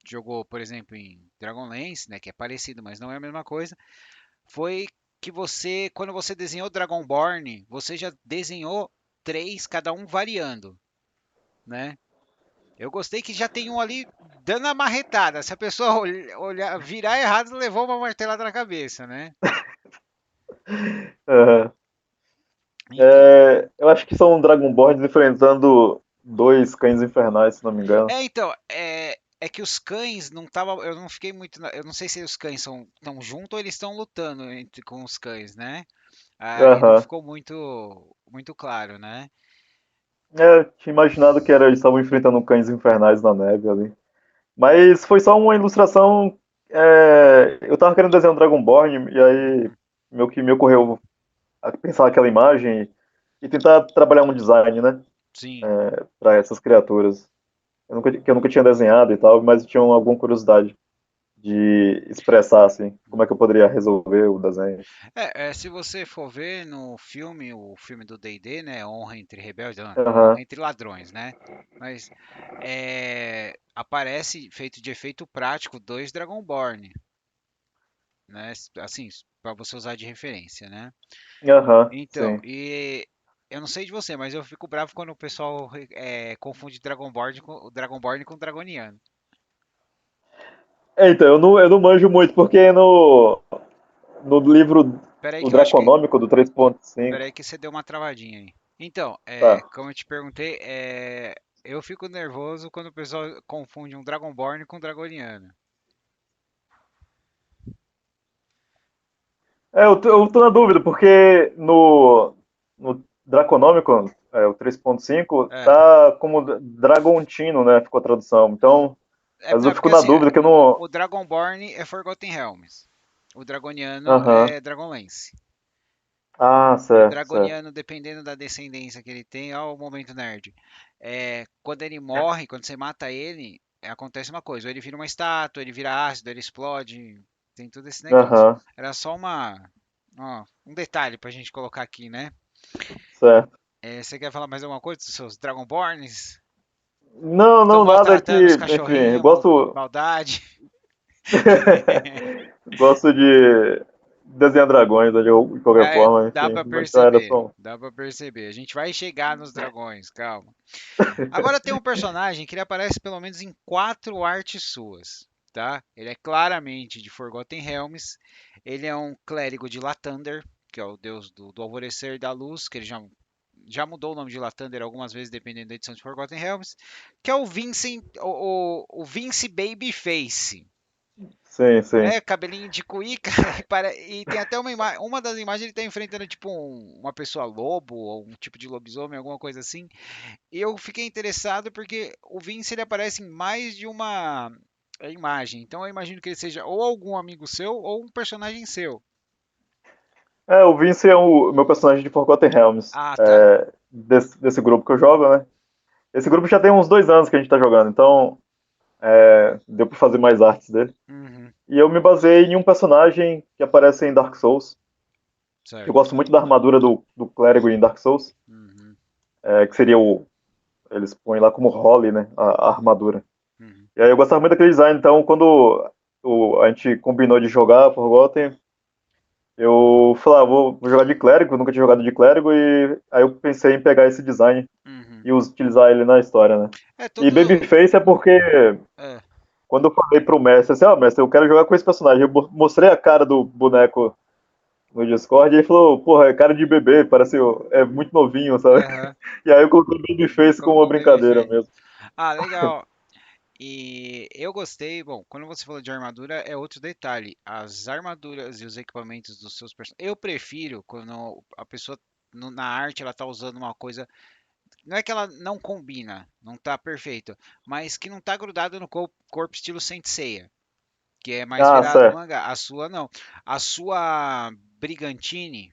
jogou, por exemplo, em Dragonlance, né, que é parecido, mas não é a mesma coisa, foi que você, quando você desenhou Dragonborn, você já desenhou três, cada um variando, né? Eu gostei que já tem um ali dando a marretada. Se a pessoa olhar, virar errado, levou uma martelada na cabeça, né? Aham. Então, Eu acho que são Dragonborns enfrentando dois cães infernais, se não me engano. é que os cães não tava, eu não fiquei muito, eu não sei se os cães são tão juntos ou eles estão lutando com os cães, né? Aí não Aham. ficou muito claro, né? Eu tinha imaginado que eles estavam enfrentando cães infernais na neve ali. Mas foi só uma ilustração. Eu tava querendo desenhar um Dragonborn, e aí Uhum, meio que me ocorreu a pensar aquela imagem e tentar trabalhar um design, né? sim. Para essas criaturas. Que eu nunca tinha desenhado e tal, mas eu tinha alguma curiosidade de expressar, assim, como é que eu poderia resolver o desenho. Se você for ver no filme, o filme do D&D, né, Honra entre Rebeldes, não, Honra Aham, entre Ladrões, né? Mas aparece feito de efeito prático dois Dragonborn, né? Assim, para você usar de referência, né? aham, Então, sim. e eu não sei de você, mas eu fico bravo quando o pessoal confunde Dragonborn com Dragoniano. Então, eu não manjo muito, porque no livro Pera aí o que eu acho que, Draconômico do 3.5, pera aí que você deu uma travadinha aí. Então, tá. como eu te perguntei, eu fico nervoso quando o pessoal confunde um Dragonborn com um Dragoniano. Eu tô na dúvida, porque no Draconômico, o 3.5, É, tá como Dragontino, né? Ficou a tradução. Então, às vezes eu porque fico na assim, dúvida que eu não. o Dragonborn é Forgotten Realms. O Dragoniano Aham. é Dragonlance. Ah, E o certo, certo. Dragoniano, dependendo da descendência que ele tem, ó, o momento nerd. Quando ele morre, quando você mata ele, acontece uma coisa: ou ele vira uma estátua, ele vira ácido, ele explode. Tem todo esse negócio. Aham, Era só um detalhe pra gente colocar aqui, né? certo. Você quer falar mais alguma coisa dos seus Dragonborns? Não, Estão não, nada que, maltratando os enfim, eu cachorrinhos, gosto. maldade. Gosto de desenhar dragões de qualquer forma, Dá enfim. pra Mas então era perceber, só. dá pra perceber. A gente vai chegar nos dragões, calma. Agora tem um personagem que ele aparece pelo menos em quatro artes suas, tá? Ele é claramente de Forgotten Realms. Ele é um clérigo de Lathander, que é o deus do alvorecer e da luz, que ele já mudou o nome de Lathander algumas vezes, dependendo da edição de Forgotten Realms, que é o Vincent, o Vince Babyface. Sim, sim. É, cabelinho de cuíca, e tem até uma das imagens ele tá enfrentando tipo uma pessoa lobo, ou um tipo de lobisomem, alguma coisa assim. E eu fiquei interessado porque o Vince ele aparece em mais de uma imagem. Então eu imagino que ele seja ou algum amigo seu ou um personagem seu. O Vince é o meu personagem de Forgotten Realms, Ah, tá. desse grupo que eu jogo, né? Esse grupo já tem uns 2 anos que a gente tá jogando, então deu pra fazer mais artes dele. Uhum, E eu me baseei em um personagem que aparece em Dark Souls. Eu certo. gosto muito da armadura do clérigo em Dark Souls, Uhum, que seria o. Eles põem lá como Holly, né? A armadura. uhum, E aí eu gostava muito daquele design, então quando a gente combinou de jogar Forgotten, eu falei, vou jogar de clérigo, nunca tinha jogado de clérigo, e aí eu pensei em pegar esse design uhum. e utilizar ele na história, né? É E tudo. Babyface é porque É, quando eu falei pro mestre, assim, mestre, eu quero jogar com esse personagem, eu mostrei a cara do boneco no Discord e ele falou, porra, é cara de bebê, parece, é muito novinho, sabe? aham, E aí eu coloquei Babyface como uma colocou o brincadeira Babyface. mesmo. Ah, legal. E eu gostei, bom, quando você falou de armadura, é outro detalhe. As armaduras e os equipamentos dos seus personagens. Eu prefiro quando a pessoa na arte ela tá usando uma coisa. Não é que ela não combina, não tá perfeito, mas que não tá grudado no corpo estilo Saint Seiya, que é mais Ah, virado certo. mangá. A sua não. A sua Brigantine,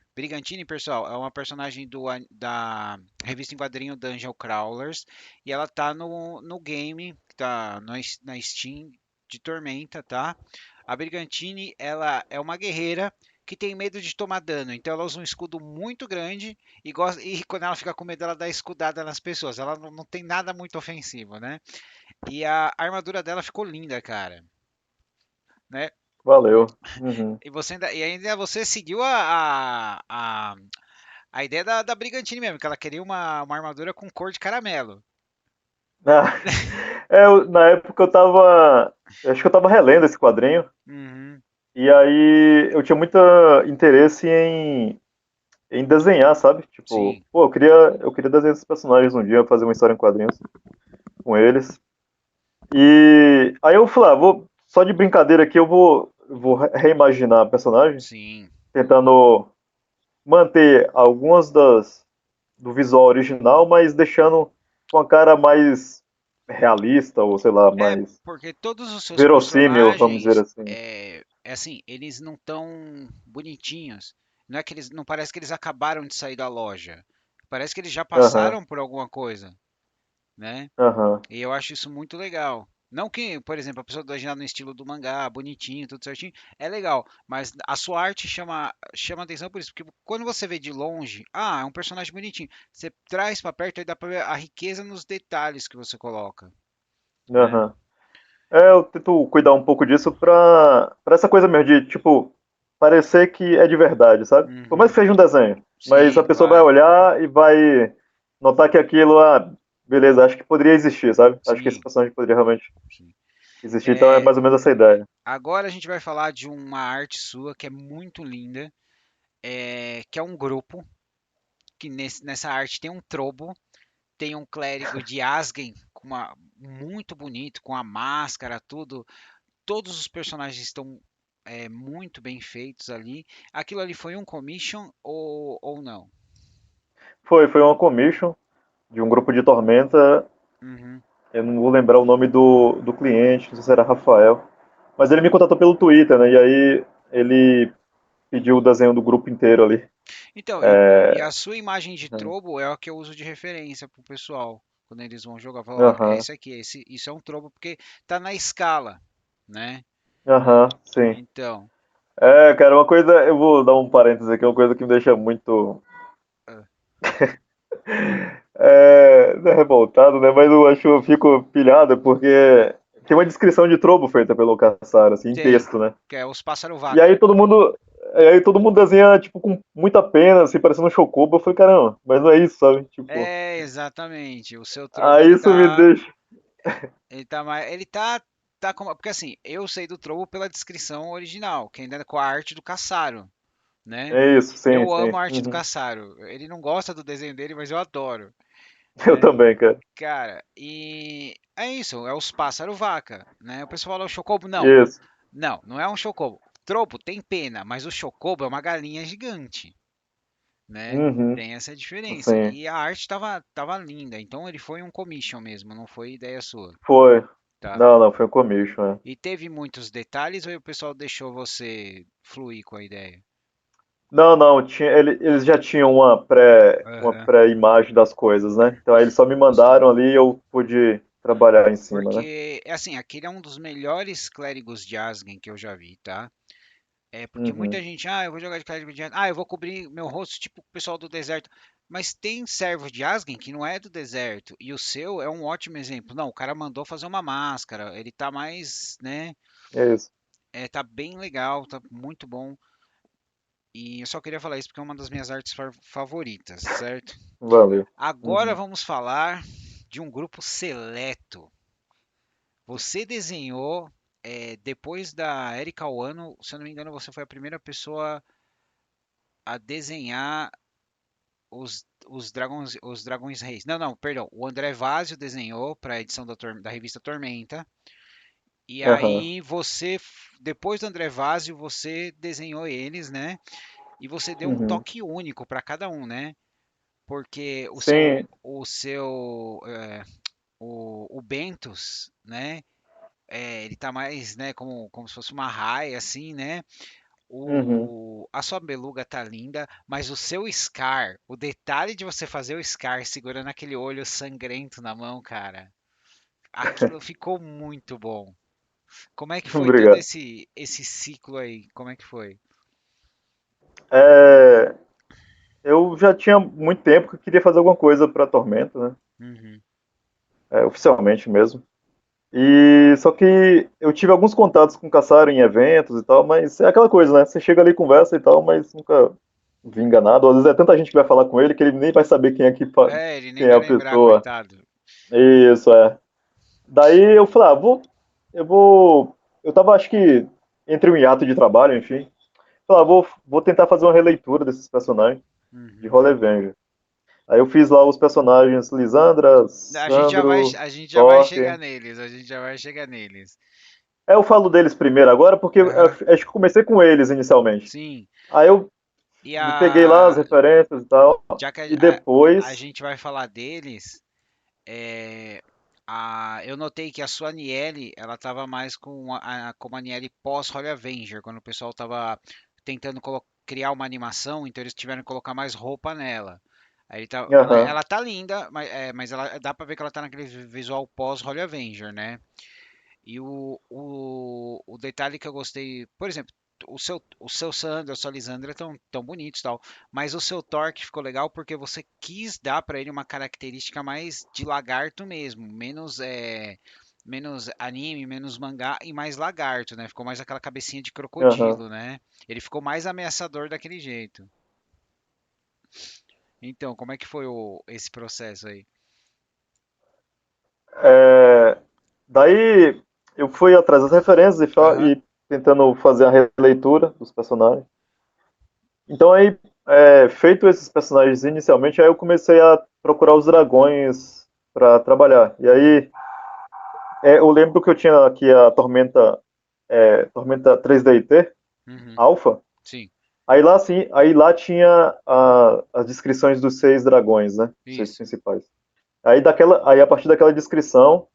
pessoal, é uma personagem da revista em quadrinho Dungeon Crawlers e ela tá no game, que tá na Steam de Tormenta, tá? A Brigantine, ela é uma guerreira que tem medo de tomar dano, então ela usa um escudo muito grande e quando ela fica com medo ela dá escudada nas pessoas. Ela não tem nada muito ofensivo, né? E a armadura dela ficou linda, cara, né? Valeu. Uhum. E ainda você seguiu a ideia da Brigantine mesmo, que ela queria uma armadura com cor de caramelo. Ah, na época eu tava. Acho que eu tava relendo esse quadrinho. Uhum, E aí eu tinha muito interesse em em desenhar, sabe? Tipo, Sim. pô, eu queria desenhar esses personagens um dia, fazer uma história em quadrinhos com eles. E aí eu falei, só de brincadeira aqui, eu vou reimaginar a personagem, Sim. tentando manter algumas do visual original, mas deixando com a cara mais realista, ou sei lá, É, mais porque todos os seus verossímil, vamos dizer personagens, assim. é assim, eles não tão bonitinhos. Não é que eles, não parece que eles acabaram de sair da loja. Parece que eles já Aham, passaram por alguma coisa, né? aham. E eu acho isso muito legal. Não que, por exemplo, a pessoa desenhar no estilo do mangá, bonitinho, tudo certinho, é legal, mas a sua arte chama atenção por isso, porque quando você vê de longe, é um personagem bonitinho. Você traz pra perto e dá pra ver a riqueza nos detalhes que você coloca, né? Aham. Eu tento cuidar um pouco disso pra essa coisa mesmo de, tipo, parecer que é de verdade, sabe? Por mais Uhum. que seja um desenho, mas a Sim, pessoa vai claro. olhar e vai notar que aquilo, beleza, acho que poderia existir, sabe? Acho que esse Sim, personagem poderia realmente sim. existir, então é É, mais ou menos essa ideia. agora a gente vai falar de uma arte sua que é muito linda, que é um grupo que nessa arte tem um trobo, tem um clérigo de Asgen com muito bonito, com a máscara, tudo. Todos os personagens estão muito bem feitos ali. Aquilo ali foi um commission ou não? Foi uma commission de um grupo de Tormenta, Uhum. eu não vou lembrar o nome do cliente, não sei se era Rafael, mas ele me contatou pelo Twitter, né? E aí ele pediu o desenho do grupo inteiro ali. Então, e É, a sua imagem de trobo é a que eu uso de referência pro pessoal. Quando eles vão jogar, eu falo, ó, é aham, esse aqui, isso é um trobo porque tá na escala, né? aham, sim. Então, Cara, uma coisa, eu vou dar um parênteses aqui, uma coisa que me deixa muito ah, não é revoltado, né? Mas eu fico pilhado porque tem uma descrição de Trobo feita pelo Cassaro, assim, em tem, texto, né? que é os pássaro E vaca. aí todo mundo desenha, tipo, com muita pena, assim, parecendo um Chocobo. Eu falei, caramba, mas não é isso, sabe? Tipo, É, exatamente. O seu trobo, aí isso me deixa. ele tá mais, ele tá como, porque assim, eu sei do trobo pela descrição original, que ainda é com a arte do Cassaro, né? É isso, sim, Eu sim. amo a arte do Uhum. Cassaro. Ele não gosta do desenho dele, mas eu adoro, Eu né? também, cara. Cara, e é isso, é os pássaro vaca, né? O pessoal fala o chocobo, não. Isso. Não é um chocobo. Trobo tem pena, mas o chocobo é uma galinha gigante, né? Uhum. Tem essa diferença. Sim. E a arte tava linda, então ele foi um commission mesmo, não foi ideia sua, Foi. tá? Não, não, foi um commission, né? E teve muitos detalhes ou o pessoal deixou você fluir com a ideia? Não, não, eles já tinham uma Aham. pré-imagem das coisas, né? Então aí eles só me mandaram ali e eu pude trabalhar em cima, né? Porque, é assim, aquele é um dos melhores clérigos de Asgen que eu já vi, tá? É porque Uhum. muita gente, eu vou jogar de clérigo de Asgen, eu vou cobrir meu rosto, tipo o pessoal do deserto. Mas tem servo de Asgen que não é do deserto, e o seu é um ótimo exemplo. Não, o cara mandou fazer uma máscara, ele tá mais, né? É isso. Tá bem legal, tá muito bom. E eu só queria falar isso porque é uma das minhas artes favoritas, certo? Valeu. Agora Uhum. vamos falar de um grupo seleto. Você desenhou, depois da Erika Wano, se eu não me engano, você foi a primeira pessoa a desenhar os dragões reis. Não, não, perdão. O André Vazio desenhou para a edição da revista Tormenta. E Aham. aí você, depois do André Vazio, você desenhou eles, né? E você deu um Uhum. toque único para cada um, né? Porque Sim. o Bentos, né? Ele tá mais, né, como se fosse uma raia, assim, né? Uhum. A sua beluga tá linda, mas o seu Scar, o detalhe de você fazer o Scar segurando aquele olho sangrento na mão, cara, aquilo ficou muito bom. Como é que foi todo Obrigado. esse ciclo aí? Como é que foi? É, eu já tinha muito tempo que eu queria fazer alguma coisa para Tormenta, né? Uhum. Oficialmente mesmo. E só que eu tive alguns contatos com o Cassaro em eventos e tal, mas é aquela coisa, né? Você chega ali, conversa e tal, mas nunca vinga nada. Às vezes é tanta gente que vai falar com ele que ele nem vai saber quem é Ele nem quem é vai a lembrar, pessoa. coitado. Isso, é. Daí eu falei, eu vou. Eu tava, acho que, entre um hiato de trabalho, enfim. Falei, vou tentar fazer uma releitura desses personagens. de Uhum. Holy Avenger. Aí eu fiz lá os personagens Lisandra, Sandro, A gente já vai chegar Thor. neles, a gente já vai chegar neles. Eu falo deles primeiro agora porque Aham, acho que eu comecei com eles inicialmente. sim. Aí eu E peguei lá as referências e tal, já que e a depois. gente vai falar deles, é, eu notei que a sua Aniele, ela tava mais como a Aniele pós-Holy Avenger, quando o pessoal tava tentando criar uma animação, então eles tiveram que colocar mais roupa nela. Aí Aham, ela tá linda, mas dá pra ver que ela tá naquele visual pós-Holy Avenger, né? E o detalhe que eu gostei, por exemplo, o seu Sandra, a sua Lisandra tão bonitos e tal, mas o seu Torque ficou legal porque você quis dar pra ele uma característica mais de lagarto mesmo, menos anime, menos mangá e mais lagarto, né? Ficou mais aquela cabecinha de aham. crocodilo, né? Ele ficou mais ameaçador daquele jeito. Então, como é que foi esse processo aí? É, daí eu fui atrás das referências Aham. e tentando fazer a releitura dos personagens. Então aí, feito esses personagens inicialmente, aí eu comecei a procurar os dragões para trabalhar. E aí eu lembro que eu tinha aqui a Tormenta 3DT, Uhum. Alpha. Sim, Aí lá sim, aí lá tinha as descrições dos 6 dragões, né? Os 6 isso. principais. Aí a partir daquela descrição,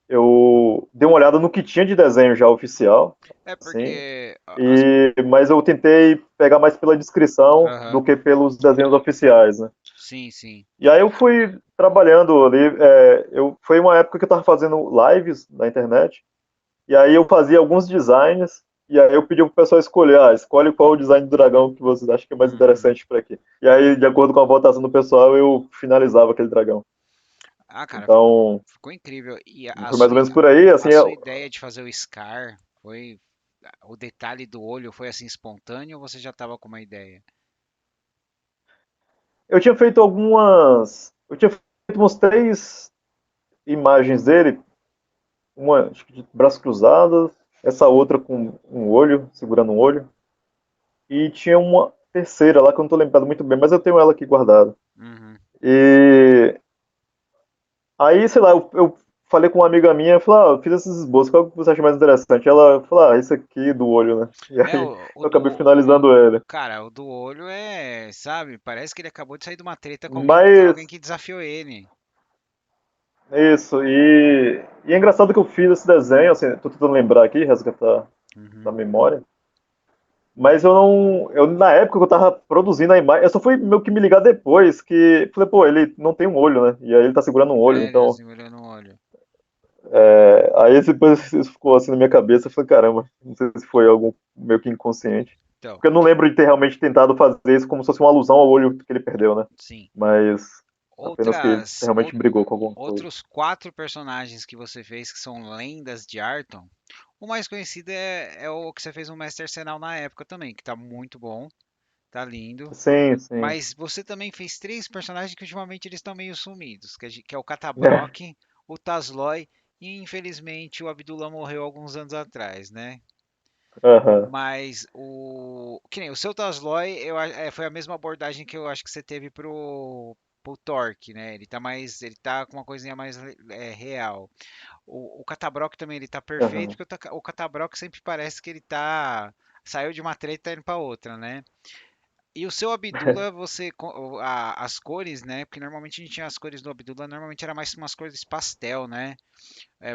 eu dei uma olhada no que tinha de desenho já oficial, É sim. porque Mas eu tentei pegar mais pela descrição aham. do que pelos desenhos oficiais, né? Sim, sim. E aí eu fui trabalhando ali. Foi uma época que eu estava fazendo lives na internet. E aí eu fazia alguns designs. E aí eu pedi pro pessoal escolher, escolhe qual o design do dragão que vocês acham que é mais Uhum. interessante para aqui. E aí, de acordo com a votação do pessoal, eu finalizava aquele dragão. Ah, cara, Então, ficou incrível. E foi mais ou menos por aí, assim. a sua ideia de fazer o Scar foi. O detalhe do olho foi assim espontâneo ou você já tava com uma ideia? Eu tinha feito algumas. Eu tinha feito umas 3 imagens dele, uma acho que de braços cruzados, essa outra com um olho, segurando um olho, e tinha uma terceira lá que eu não tô lembrado muito bem, mas eu tenho ela aqui guardada. Uhum. E aí, sei lá, eu falei com uma amiga minha, falei, eu fiz esses esboços, qual que você acha mais interessante? Ela falou, esse aqui do olho, né? E É, aí eu acabei finalizando ele. cara, o do olho sabe, parece que ele acabou de sair de uma treta com alguém Mas, que desafiou ele. isso, e é engraçado que eu fiz esse desenho, assim, tô tentando lembrar aqui, resgatar da Uhum. memória. Mas eu não. Na época que eu tava produzindo a imagem, eu só fui meio que me ligar depois que. Falei, pô, ele não tem um olho, né? E aí ele tá segurando um olho, É, ele então. segurando o olho. Aí depois isso ficou assim na minha cabeça. Eu falei, caramba, não sei se foi algo meio que inconsciente. Então, Porque eu não lembro de ter realmente tentado fazer isso como se fosse uma alusão ao olho que ele perdeu, né? sim. Mas apenas que ele Outras, realmente brigou com alguma coisa. outros 4 personagens que você fez que são lendas de Arton. O mais conhecido é o que você fez no Master Arsenal na época também, que tá muito bom, tá lindo. Sim, sim. Mas você também fez 3 personagens que ultimamente eles estão meio sumidos, que é o Catabrok, o Tazloy e infelizmente o Abdullah morreu alguns anos atrás, né? Aham. Mas que nem o seu Tazloy, foi a mesma abordagem que eu acho que você teve pro Torque, né? Ele tá com uma coisinha mais real. O Catabrok também ele tá perfeito, Aham. porque o Catabrok sempre parece que ele saiu de uma treta e tá indo pra outra, né? E o seu Abdullah, as cores, né? Porque normalmente a gente tinha as cores do Abdullah, normalmente era mais umas cores pastel, né?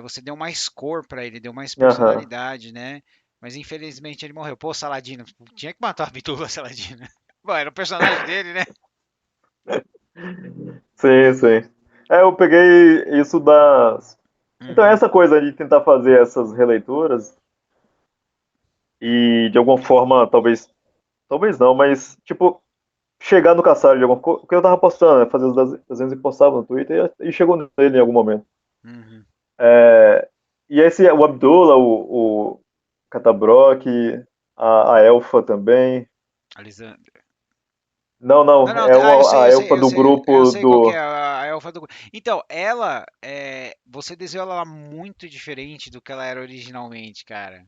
Você deu mais cor pra ele, deu mais Aham. personalidade, né? Mas infelizmente ele morreu. Pô, Saladino, tinha que matar o Abdullah Saladino. Bom, era o personagem dele, né? Sim, sim. Eu peguei isso das. Então, Uhum, essa coisa de tentar fazer essas releituras e de alguma forma, talvez não, mas tipo, chegar no caçado de alguma coisa, porque eu tava postando, né, fazer os desenhos e postava no Twitter e chegou nele em algum momento. uhum. É, e esse, o Abdullah, o Catabrok, a Elfa também. Alisandro. Não, Não, não, não, é a eu sei, Elfa eu do sei, eu grupo sei qual que é do. a elfa do. Então, você desenhou ela muito diferente do que ela era originalmente, cara.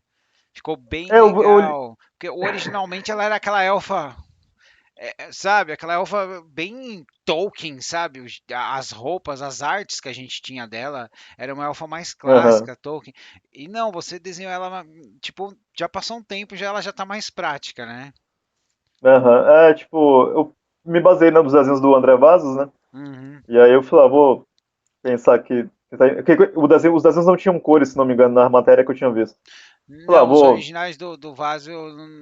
Ficou bem Eu, legal. Porque originalmente ela era aquela elfa. sabe, aquela elfa bem Tolkien, sabe? As roupas, as artes que a gente tinha dela, era uma elfa mais Aham, clássica, Tolkien. E não, você desenhou ela, tipo, já passou um tempo, já ela já tá mais prática, né? aham. Tipo, eu me baseei nos desenhos do André Vazos, né? Uhum. E aí eu falei, vou pensar aqui. Os desenhos não tinham cores, se não me engano, na matéria que eu tinha visto. Falei, Não, os vou. originais do vaso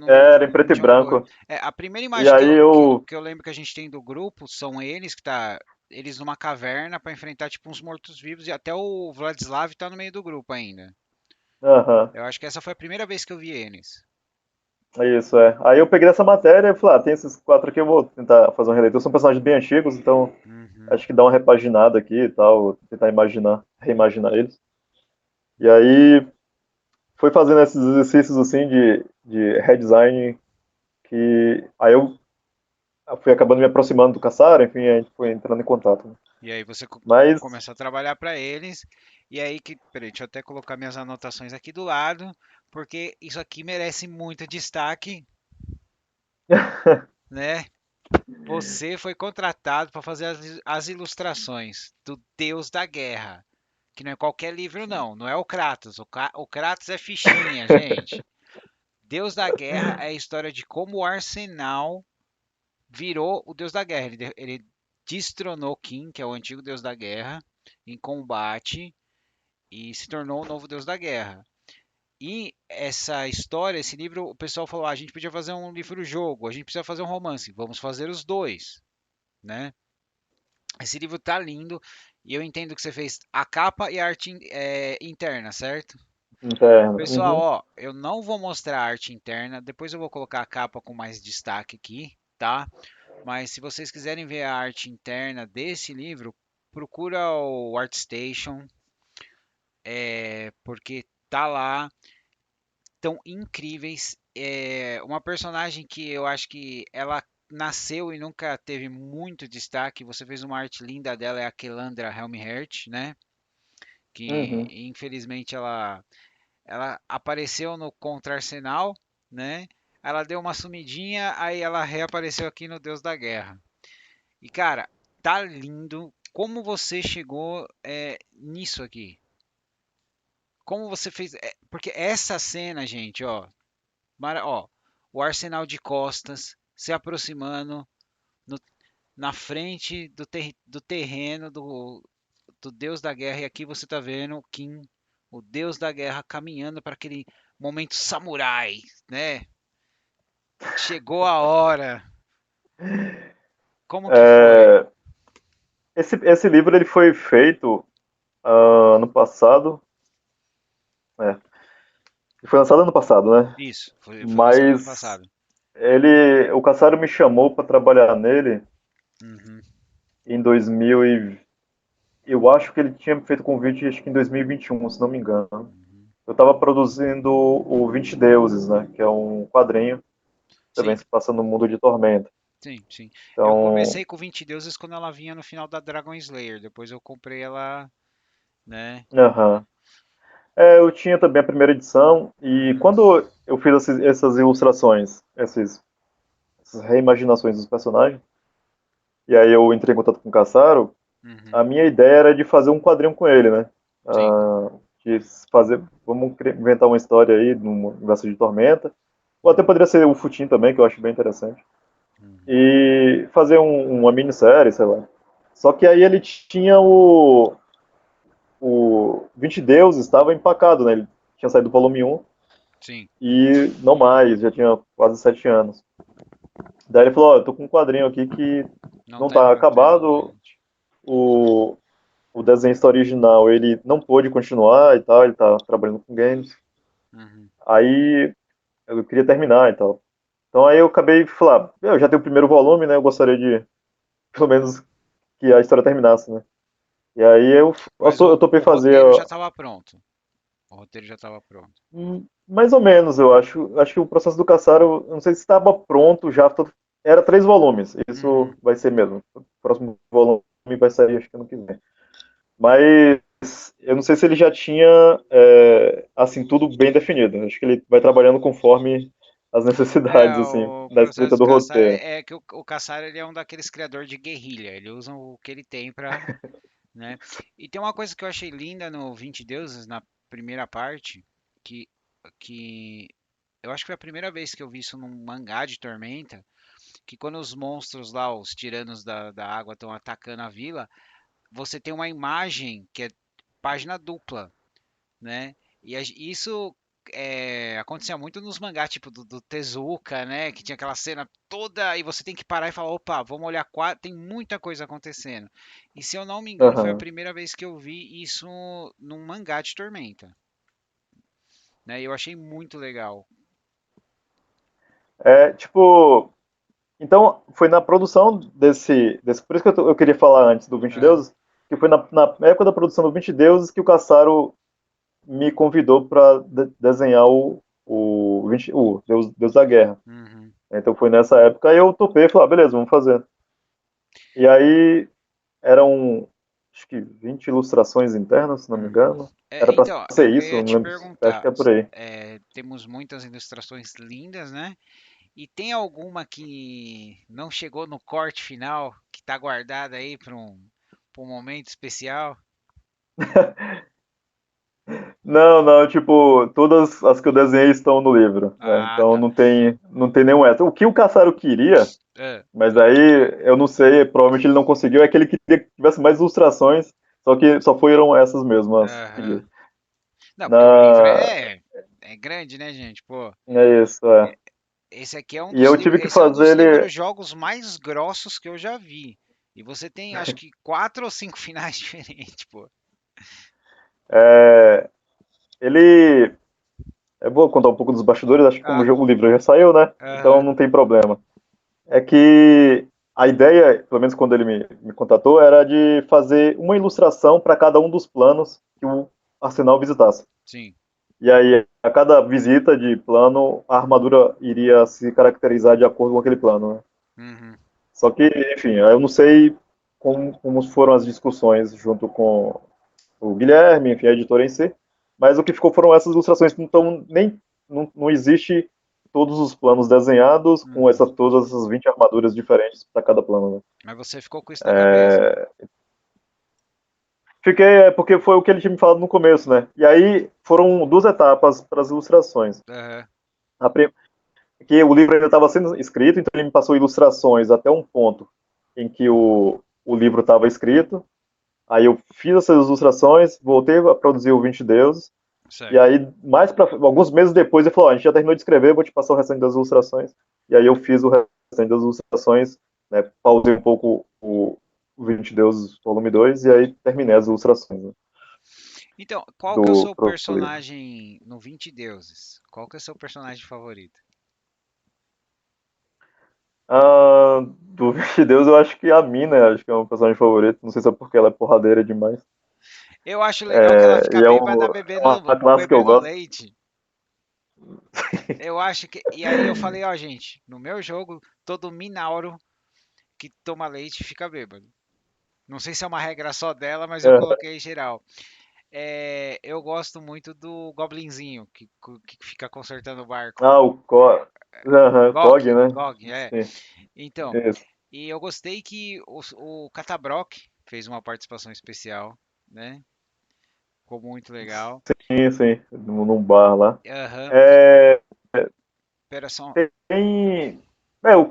Era em não preto e tinham cor. branco. A primeira E imagem aí eu. que eu lembro que a gente tem do grupo são eles que tá eles numa caverna pra enfrentar tipo uns mortos-vivos e até o Vladislav tá no meio do grupo ainda. Aham. Eu acho que essa foi a primeira vez que eu vi eles. É isso, é. Aí eu peguei essa matéria e falei, tem esses quatro aqui, eu vou tentar fazer uma releitura. São personagens bem antigos, então Uhum. acho que dá uma repaginada aqui e tal, tentar reimaginar eles. E aí foi fazendo esses exercícios assim de redesign que aí eu fui acabando me aproximando do Caçar, enfim, a gente foi entrando em contato, né? E aí você Mas começa a trabalhar para eles. E aí que, peraí, deixa eu até colocar minhas anotações aqui do lado, porque isso aqui merece muito destaque, né? Você foi contratado para fazer as ilustrações do Deus da Guerra, que não é qualquer livro, não. Não é o Kratos. O Kratos é fichinha, gente. Deus da Guerra é a história de como o Arsenal virou o Deus da Guerra. Ele destronou Kim, que é o antigo Deus da Guerra, em combate e se tornou o novo Deus da Guerra. E essa história, esse livro, o pessoal falou: a gente podia fazer um livro-jogo, a gente precisa fazer um romance, vamos fazer os dois, né? Esse livro tá lindo e eu entendo que você fez a capa e a arte interna, certo? interna. Pessoal, Uhum. ó, eu não vou mostrar a arte interna, depois eu vou colocar a capa com mais destaque aqui, tá? Mas se vocês quiserem ver a arte interna desse livro, procura o ArtStation, porque tá lá, tão incríveis. Uma personagem que eu acho que ela nasceu e nunca teve muito destaque. Você fez uma arte linda dela, é a Kelandra Helmhert, né? Que Uhum. infelizmente ela apareceu no Contra Arsenal, né? Ela deu uma sumidinha, aí ela reapareceu aqui no Deus da Guerra. E cara, tá lindo. Como você chegou nisso aqui? Como você fez? Porque essa cena, gente, ó, ó, o Arsenal de costas se aproximando no- na frente do terreno do Deus da Guerra. E aqui você tá vendo o Kim, o Deus da Guerra, caminhando para aquele momento samurai, né? Chegou a hora. Como que foi? É, esse livro ele foi feito ano passado, é, ele foi lançado ano passado, né? Isso, foi lançado ano Mas passado. o Cassaro me chamou para trabalhar nele Uhum, em 2000 eu acho que ele tinha feito convite acho que em 2021, se não me engano. uhum. Eu estava produzindo o 20 Deuses, né? Que é um quadrinho também Sim, se passa no mundo de Tormenta. sim, sim. Eu Então, comecei com 20 deuses quando ela vinha no final da Dragon Slayer. Depois eu comprei ela, né? aham. Eu tinha também a primeira edição e quando eu fiz essas ilustrações, essas reimaginações dos personagens, e aí eu entrei em contato com o Cassaro, Uhum, a minha ideia era de fazer um quadrinho com ele, né? sim. Ah, de fazer, vamos inventar uma história aí no universo de Tormenta, ou até Uhum, poderia ser o Futim também, que eu acho bem interessante, uhum. e fazer uma minissérie, sei lá. Só que aí ele tinha o 20 Deuses estava empacado, né? Ele tinha saído do volume 1 Sim, e não mais, já tinha quase 7 anos. Daí ele falou, eu tô com um quadrinho aqui que não não tá indo tá pra acabado, frente. o, o desenhista original ele não pôde continuar e tal, ele tá trabalhando com games. Uhum, Aí eu queria terminar e tal. Então aí eu acabei de falar, eu já tenho o primeiro volume, né? Eu gostaria de, pelo menos, que a história terminasse, né? E aí mas eu topei o fazer roteiro já estava pronto. O roteiro já estava pronto. mais ou menos, eu acho. Acho que o processo do Caçaro, eu não sei se estava pronto já. Era 3 volumes, isso Uhum, vai ser mesmo. O próximo volume vai sair, acho que ano que vem. Mas eu não sei se ele já tinha, assim, tudo bem definido. Acho que ele vai trabalhando conforme as necessidades, assim, O da escrita processo do Caçar roteiro. é que o Caçar ele é um daqueles criadores de guerrilha. Ele usa o que ele tem pra, né? E tem uma coisa que eu achei linda no 20 Deuses, na primeira parte, que, que eu acho que foi a primeira vez que eu vi isso num mangá de Tormenta, que quando os monstros lá, os tiranos da água estão atacando a vila, você tem uma imagem que é página dupla, né? Isso acontecia muito nos mangás, tipo do Tezuka, né? Que tinha aquela cena toda e você tem que parar e falar, opa, vamos olhar quatro, tem muita coisa acontecendo. E se eu não me engano, foi a Aham. primeira vez que eu vi isso num mangá de Tormenta, né? E eu achei muito legal. Tipo, então, foi na produção desse por isso que eu queria falar antes do 20 Aham. Deuses, que foi na época da produção do 20 Deuses que o Cassaro me convidou para desenhar o Deus da Guerra. Uhum. Então foi nessa época, aí eu topei e falei, ah, beleza, vamos fazer. E aí eram, acho que 20 ilustrações internas, se não me Uhum. engano. Era para Então, ser eu isso, ia eu não te lembro, acho que perguntar, é por aí. temos muitas ilustrações lindas, né? E tem alguma que não chegou no corte final, que tá guardada aí pra um momento especial? Não, não, tipo, todas as que eu desenhei estão no livro, né? Ah, Então tá. não tem nenhum extra. O que o Cassaro queria, É, mas aí eu não sei, provavelmente ele não conseguiu, é que ele queria que tivesse mais ilustrações, só que só foram essas mesmas. aham. Não, porque o livro Na, é grande, né, gente? Pô, é isso, é. esse aqui é um E dos eu livros, tive que esse é um dos fazer ele. livros-jogos mais grossos que eu já vi. E você tem, acho que, quatro ou cinco finais diferentes, pô. é, ele. Eu vou contar um pouco dos bastidores, acho que como Ah, o livro já saiu, né? Então aham, não tem problema. É que a ideia, pelo menos quando ele me contatou, era de fazer uma ilustração para cada um dos planos que o Arsenal visitasse. sim. E aí, a cada visita de plano, a armadura iria se caracterizar de acordo com aquele plano, né? Uhum. Só que, enfim, eu não sei como foram as discussões junto com o Guilherme, enfim, a editora em si, mas o que ficou foram essas ilustrações, então não existe todos os planos desenhados com Uhum. todas essas 20 armaduras diferentes para cada plano, né? Mas você ficou com isso na cabeça. Fiquei, porque foi o que ele tinha me falado no começo, né? E aí foram duas etapas para as ilustrações. Aham, A, que o livro ainda estava sendo escrito, então ele me passou ilustrações até um ponto em que o livro estava escrito. Aí eu fiz essas ilustrações, voltei a produzir o 20 Deuses, e certo. aí, alguns meses depois, ele falou: ó, a gente já terminou de escrever, vou te passar o restante das ilustrações. E aí eu fiz o restante das ilustrações, né, pausei um pouco o 20 Deuses volume 2 e aí terminei as ilustrações, né, Então, qual que é o seu pro livro. personagem no 20 Deuses? Qual que é o seu personagem favorito? Do 20 Deus, eu acho que a Mina, acho que é um personagem favorito. Não sei se é porque ela é porradeira demais. Eu acho legal que ela fica E bêbada é uma classe que eu bebendo gosto. leite. Eu acho que. E aí eu falei, ó, gente, no meu jogo, todo Minotauro que toma leite fica bêbado. Não sei se é uma regra só dela, mas eu É. coloquei em geral. Eu gosto muito do Goblinzinho, que fica consertando o barco. O Aham, Gog, Cog, né? Gog, Sim, Então, isso. e eu gostei que o Catabroc fez uma participação especial, né? Ficou muito legal. Sim, sim, num bar lá. Aham. É, Pera só. tem. Eu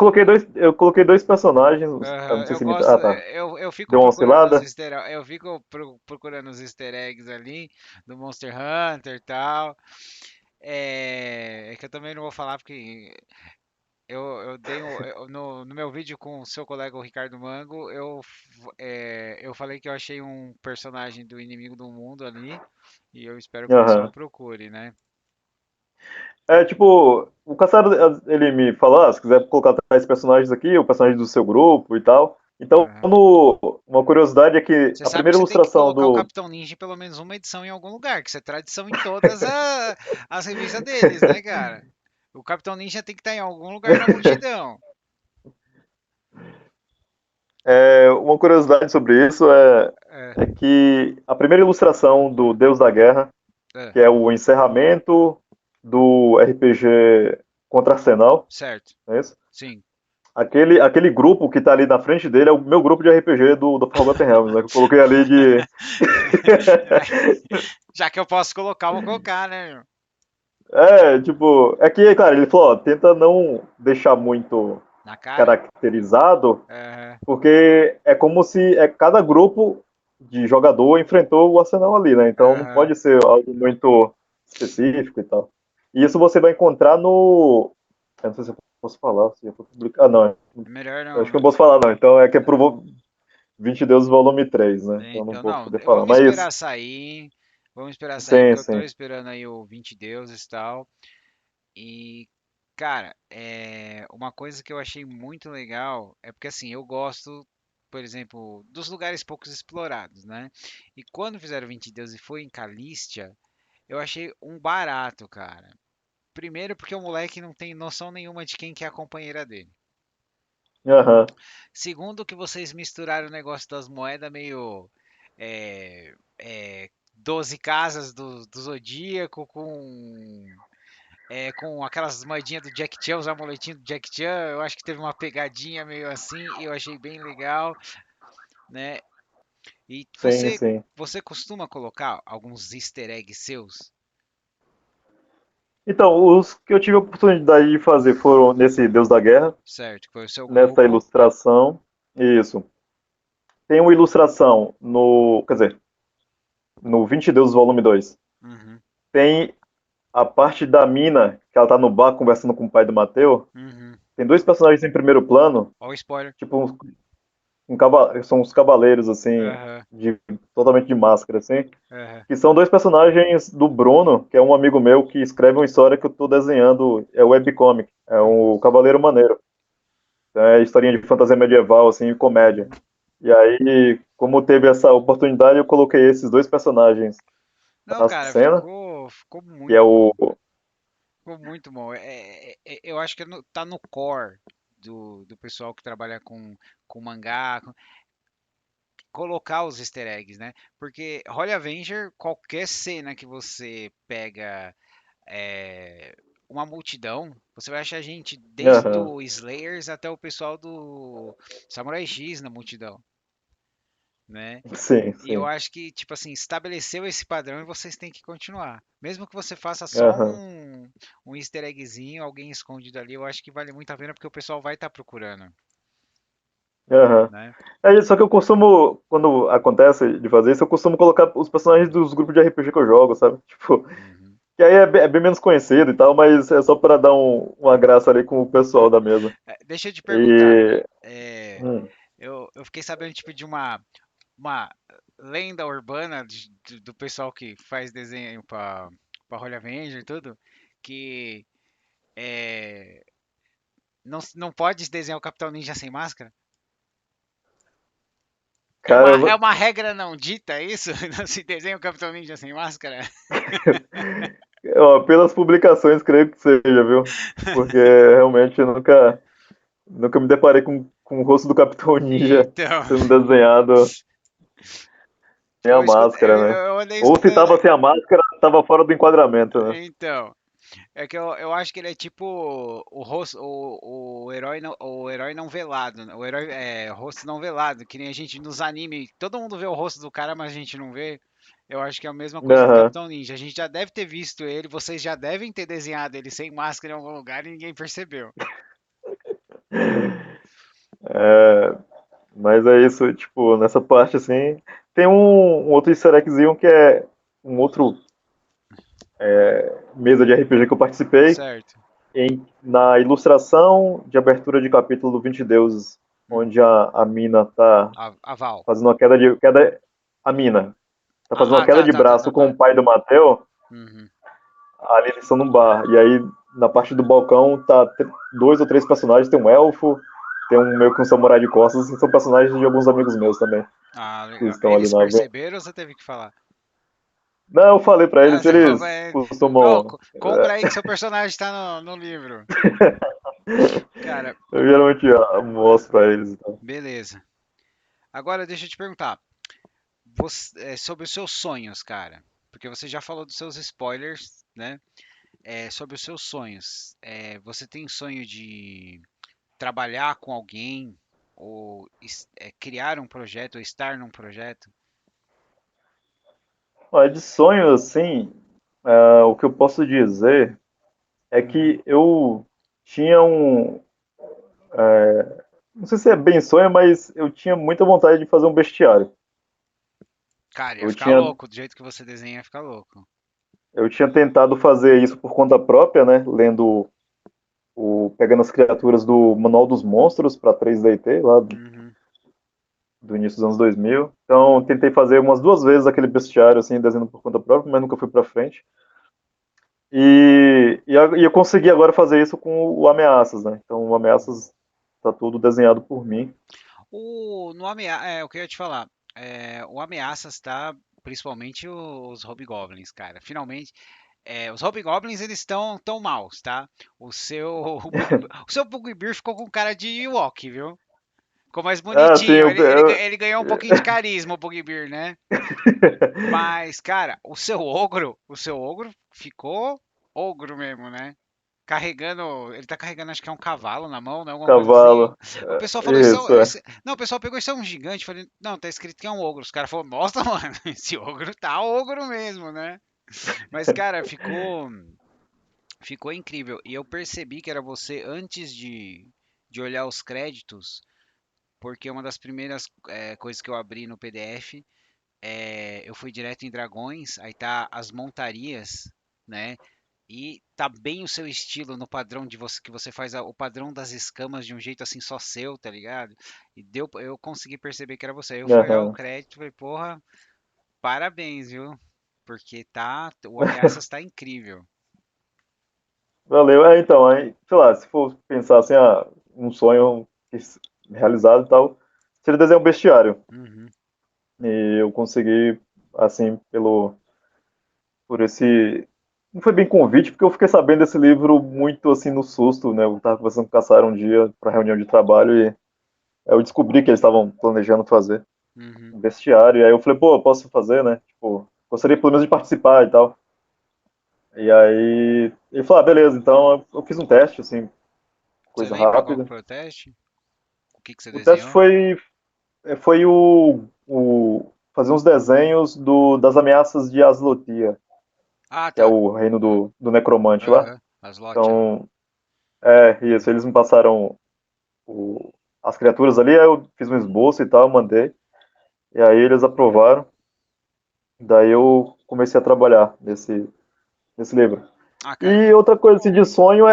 coloquei dois personagens. Eu não Aham, sei eu se me. gosto, Ah, tá. eu fico Deu uma procurando os oscilada? easter, eu fico procurando os easter eggs ali do Monster Hunter e tal. É que eu também não vou falar porque eu dei no meu vídeo com o seu colega o Ricardo Mango, eu falei que eu achei um personagem do Inimigo do Mundo ali e eu espero que o pessoal Aham. procure, né? Tipo, o Caçaro, ele me falou, se quiser colocar tais personagens aqui, o personagem do seu grupo e tal. Então, Aham. uma curiosidade é que Você a sabe que primeira você tem que ilustração colocar o do. Capitão Ninja em pelo menos uma edição em algum lugar, que isso é tradição em todas as revistas deles, né, cara? O Capitão Ninja tem que estar em algum lugar na multidão. Uma curiosidade sobre isso é É, que a primeira ilustração do Deus da Guerra, é, que é o encerramento do RPG. contra Arsenal, Certo. não é isso? Sim. Aquele grupo que tá ali na frente dele é o meu grupo de RPG do Forgotten Realms, né? Que eu coloquei ali de. Já que eu posso colocar, vou colocar, né, meu? Tipo, é que, cara, ele falou, ó, tenta não deixar muito Na cara? caracterizado, Aham, porque é como se cada grupo de jogador enfrentou o Arsenal ali, né? Então não aham. pode ser algo muito específico e tal. E isso você vai encontrar no. Eu não sei se eu posso falar, se eu for publicar. Ah, não. É melhor Eu não, acho que eu né? não posso falar, não. Então é que é pro 20 Deuses Volume 3, né? Então eu não Então, vou não, poder falar. vamos Mas, esperar sair. Vamos esperar sair, sim, porque eu tô sim. esperando aí o 20 deuses e tal. E, cara, uma coisa que eu achei muito legal é porque, assim, eu gosto, por exemplo, dos lugares poucos explorados, né? E quando fizeram 20 deuses e foi em Calístia, eu achei um barato, cara. Primeiro porque o moleque não tem noção nenhuma de quem que é a companheira dele. Aham. Segundo que vocês misturaram o negócio das moedas meio 12 casas do Zodíaco com aquelas moedinhas do Jack Chan, os amuletinhos do Jack Chan. Eu acho que teve uma pegadinha meio assim e eu achei bem legal, né? E Sim, sim. você costuma colocar alguns easter eggs seus? Então, os que eu tive a oportunidade de fazer foram nesse Deus da Guerra, Certo, que foi o seu nessa grupo. ilustração. Isso. Tem uma ilustração no. Quer dizer, no 20 Deuses Volume 2. Uhum, Tem a parte da mina, que ela tá no bar conversando com o pai do Mateu. uhum. Tem dois personagens em primeiro plano, Ó o spoiler. tipo, são uns cavaleiros, assim, Aham, totalmente de máscara, assim. aham. Que são dois personagens do Bruno, que é um amigo meu que escreve uma história que eu tô desenhando, é webcomic, é o Cavaleiro Maneiro. Então é historinha de fantasia medieval, assim, e comédia. Uhum. E aí, como teve essa oportunidade, eu coloquei esses dois personagens Não, na cara, cena, ficou que é muito bom. o. Ficou muito bom. Eu acho que tá no core do pessoal que trabalha com mangá, colocar os easter eggs, né? Porque Holy Avenger, qualquer cena que você pega é, uma multidão, você vai achar gente desde Aham. o Slayers até o pessoal do Samurai X na multidão, né? Sim, E eu sim. acho que, tipo assim, estabeleceu esse padrão e vocês têm que continuar. Mesmo que você faça só Aham. um easter eggzinho, alguém escondido ali, eu acho que vale muito a pena porque o pessoal vai estar procurando, Aham. né? Só que eu costumo, quando acontece de fazer isso, eu costumo colocar os personagens dos grupos de RPG que eu jogo, sabe? Tipo, Uhum. que aí é bem menos conhecido e tal, mas é só pra dar uma graça ali com o pessoal da mesa. Deixa eu te perguntar, E. hum, eu fiquei sabendo tipo de uma lenda urbana do pessoal que faz desenho para Holy Avenger e tudo, que é, não pode desenhar o Capitão Ninja sem máscara? É Caramba. uma regra não dita, é isso? Não se desenha o Capitão Ninja sem máscara? Ó, pelas publicações, creio que seja, viu? Porque realmente eu nunca me deparei com o rosto do Capitão Ninja Então, sendo desenhado sem a máscara, né? eu andei Ou se escutando. tava sem a máscara, tava fora do enquadramento, né? Então, é que eu acho que ele é tipo o rosto, o herói não velado, né? O herói rosto não velado, que nem a gente nos anime, todo mundo vê o rosto do cara, mas a gente não vê. Eu acho que é a mesma coisa do Aham. Capitão Ninja. A gente já deve ter visto ele, vocês já devem ter desenhado ele sem máscara em algum lugar e ninguém percebeu. É, mas é isso, tipo, nessa parte assim. Tem um outro easter eggzinho que é um outro mesa de RPG que eu participei, Certo. na ilustração de abertura de capítulo do 20 Deuses, Hum. onde a mina tá Aval. fazendo uma queda. A mina tá fazendo uma queda Tá, de tá, tá, braço tá, com tá. o pai do Mateu, Uhum. ali eles estão num bar. E aí, na parte do balcão, tá dois ou três personagens, tem um elfo, tem um meio que um samurai de costas, e são personagens de alguns amigos meus também, Ah, que legal. estão ali Eles na venda. perceberam ou você teve que falar? Não, eu falei pra Ah, eles, você falou, eles Ó, costumam. compra aí que seu personagem tá no livro. Cara, Eu geralmente mostro pra eles. Então. beleza. Agora deixa eu te perguntar, sobre os seus sonhos, cara. Porque você já falou dos seus spoilers, né? sobre os seus sonhos. Você tem sonho de trabalhar com alguém ou criar um projeto ou estar num projeto? Olha, de sonho, assim, o que eu posso dizer é Uhum. que eu tinha não sei se é bem sonho, mas eu tinha muita vontade de fazer um bestiário. Cara, ia Eu ficar tinha, louco, do jeito que você desenha, ia ficar louco. eu tinha tentado fazer isso por conta própria, né? Lendo pegando as criaturas do Manual dos Monstros para 3DT, lá Uhum. do início dos anos 2000. Então, tentei fazer umas duas vezes aquele bestiário, assim, desenhando por conta própria, mas nunca fui para frente. E eu consegui agora fazer isso com o Ameaças, né? Então, o Ameaças tá tudo desenhado por mim. O que eu ia te falar, o Ameaças tá principalmente os Hobgoblins, cara. Finalmente, os Hobgoblins eles estão tão maus, tá? O seu, o seu Bugbear ficou com cara de Ewok, viu? Ficou mais Ah, sim, bonitinho. Ele ganhou um pouquinho de carisma, o Bugbear, né? Mas, cara, o seu ogro ficou ogro mesmo, né? Carregando, ele tá carregando, acho que é um cavalo na mão, né? Alguma coisa assim. cavalo. O pessoal falou, Isso, é. não, o pessoal pegou, isso é um gigante. Falei, não, tá escrito que é um ogro. Os caras falaram, nossa, mano, esse ogro tá ogro mesmo, né? Mas, cara, ficou incrível. E eu percebi que era você antes de olhar os créditos, porque uma das primeiras coisas que eu abri no PDF, eu fui direto em Dragões, aí tá as montarias, né? E tá bem o seu estilo no padrão de você que você faz o padrão das escamas de um jeito assim só seu, tá ligado? Eu consegui perceber que era você. Aí eu fui olhar o Aham. crédito e falei, porra, parabéns, viu? Porque o Ameaças tá incrível. Valeu. Então, aí, sei lá, se for pensar assim, um sonho realizado e tal, seria desenhar um bestiário. Uhum. E eu consegui, assim, por esse. Não foi bem convite, porque eu fiquei sabendo desse livro muito assim no susto, né? Eu tava conversando com o Caçar um dia para reunião de trabalho e eu descobri que eles estavam planejando fazer Uhum. um bestiário. E aí eu falei, pô, eu posso fazer, né? Tipo, gostaria pelo menos de participar e tal. E aí ele falou, beleza, então eu fiz um teste, assim, Você coisa lembra qual que rápida. foi o teste? O que que você O teste desenhou? foi fazer uns desenhos das ameaças de Aslotia, Ah, que é tá. o reino do necromante lá. Aham. As lotes lá. Então, isso, eles me passaram o- as criaturas ali, aí eu fiz um esboço e tal, mandei, e aí eles aprovaram, daí eu comecei a trabalhar nesse livro. Ah, cara. E outra coisa assim, de sonho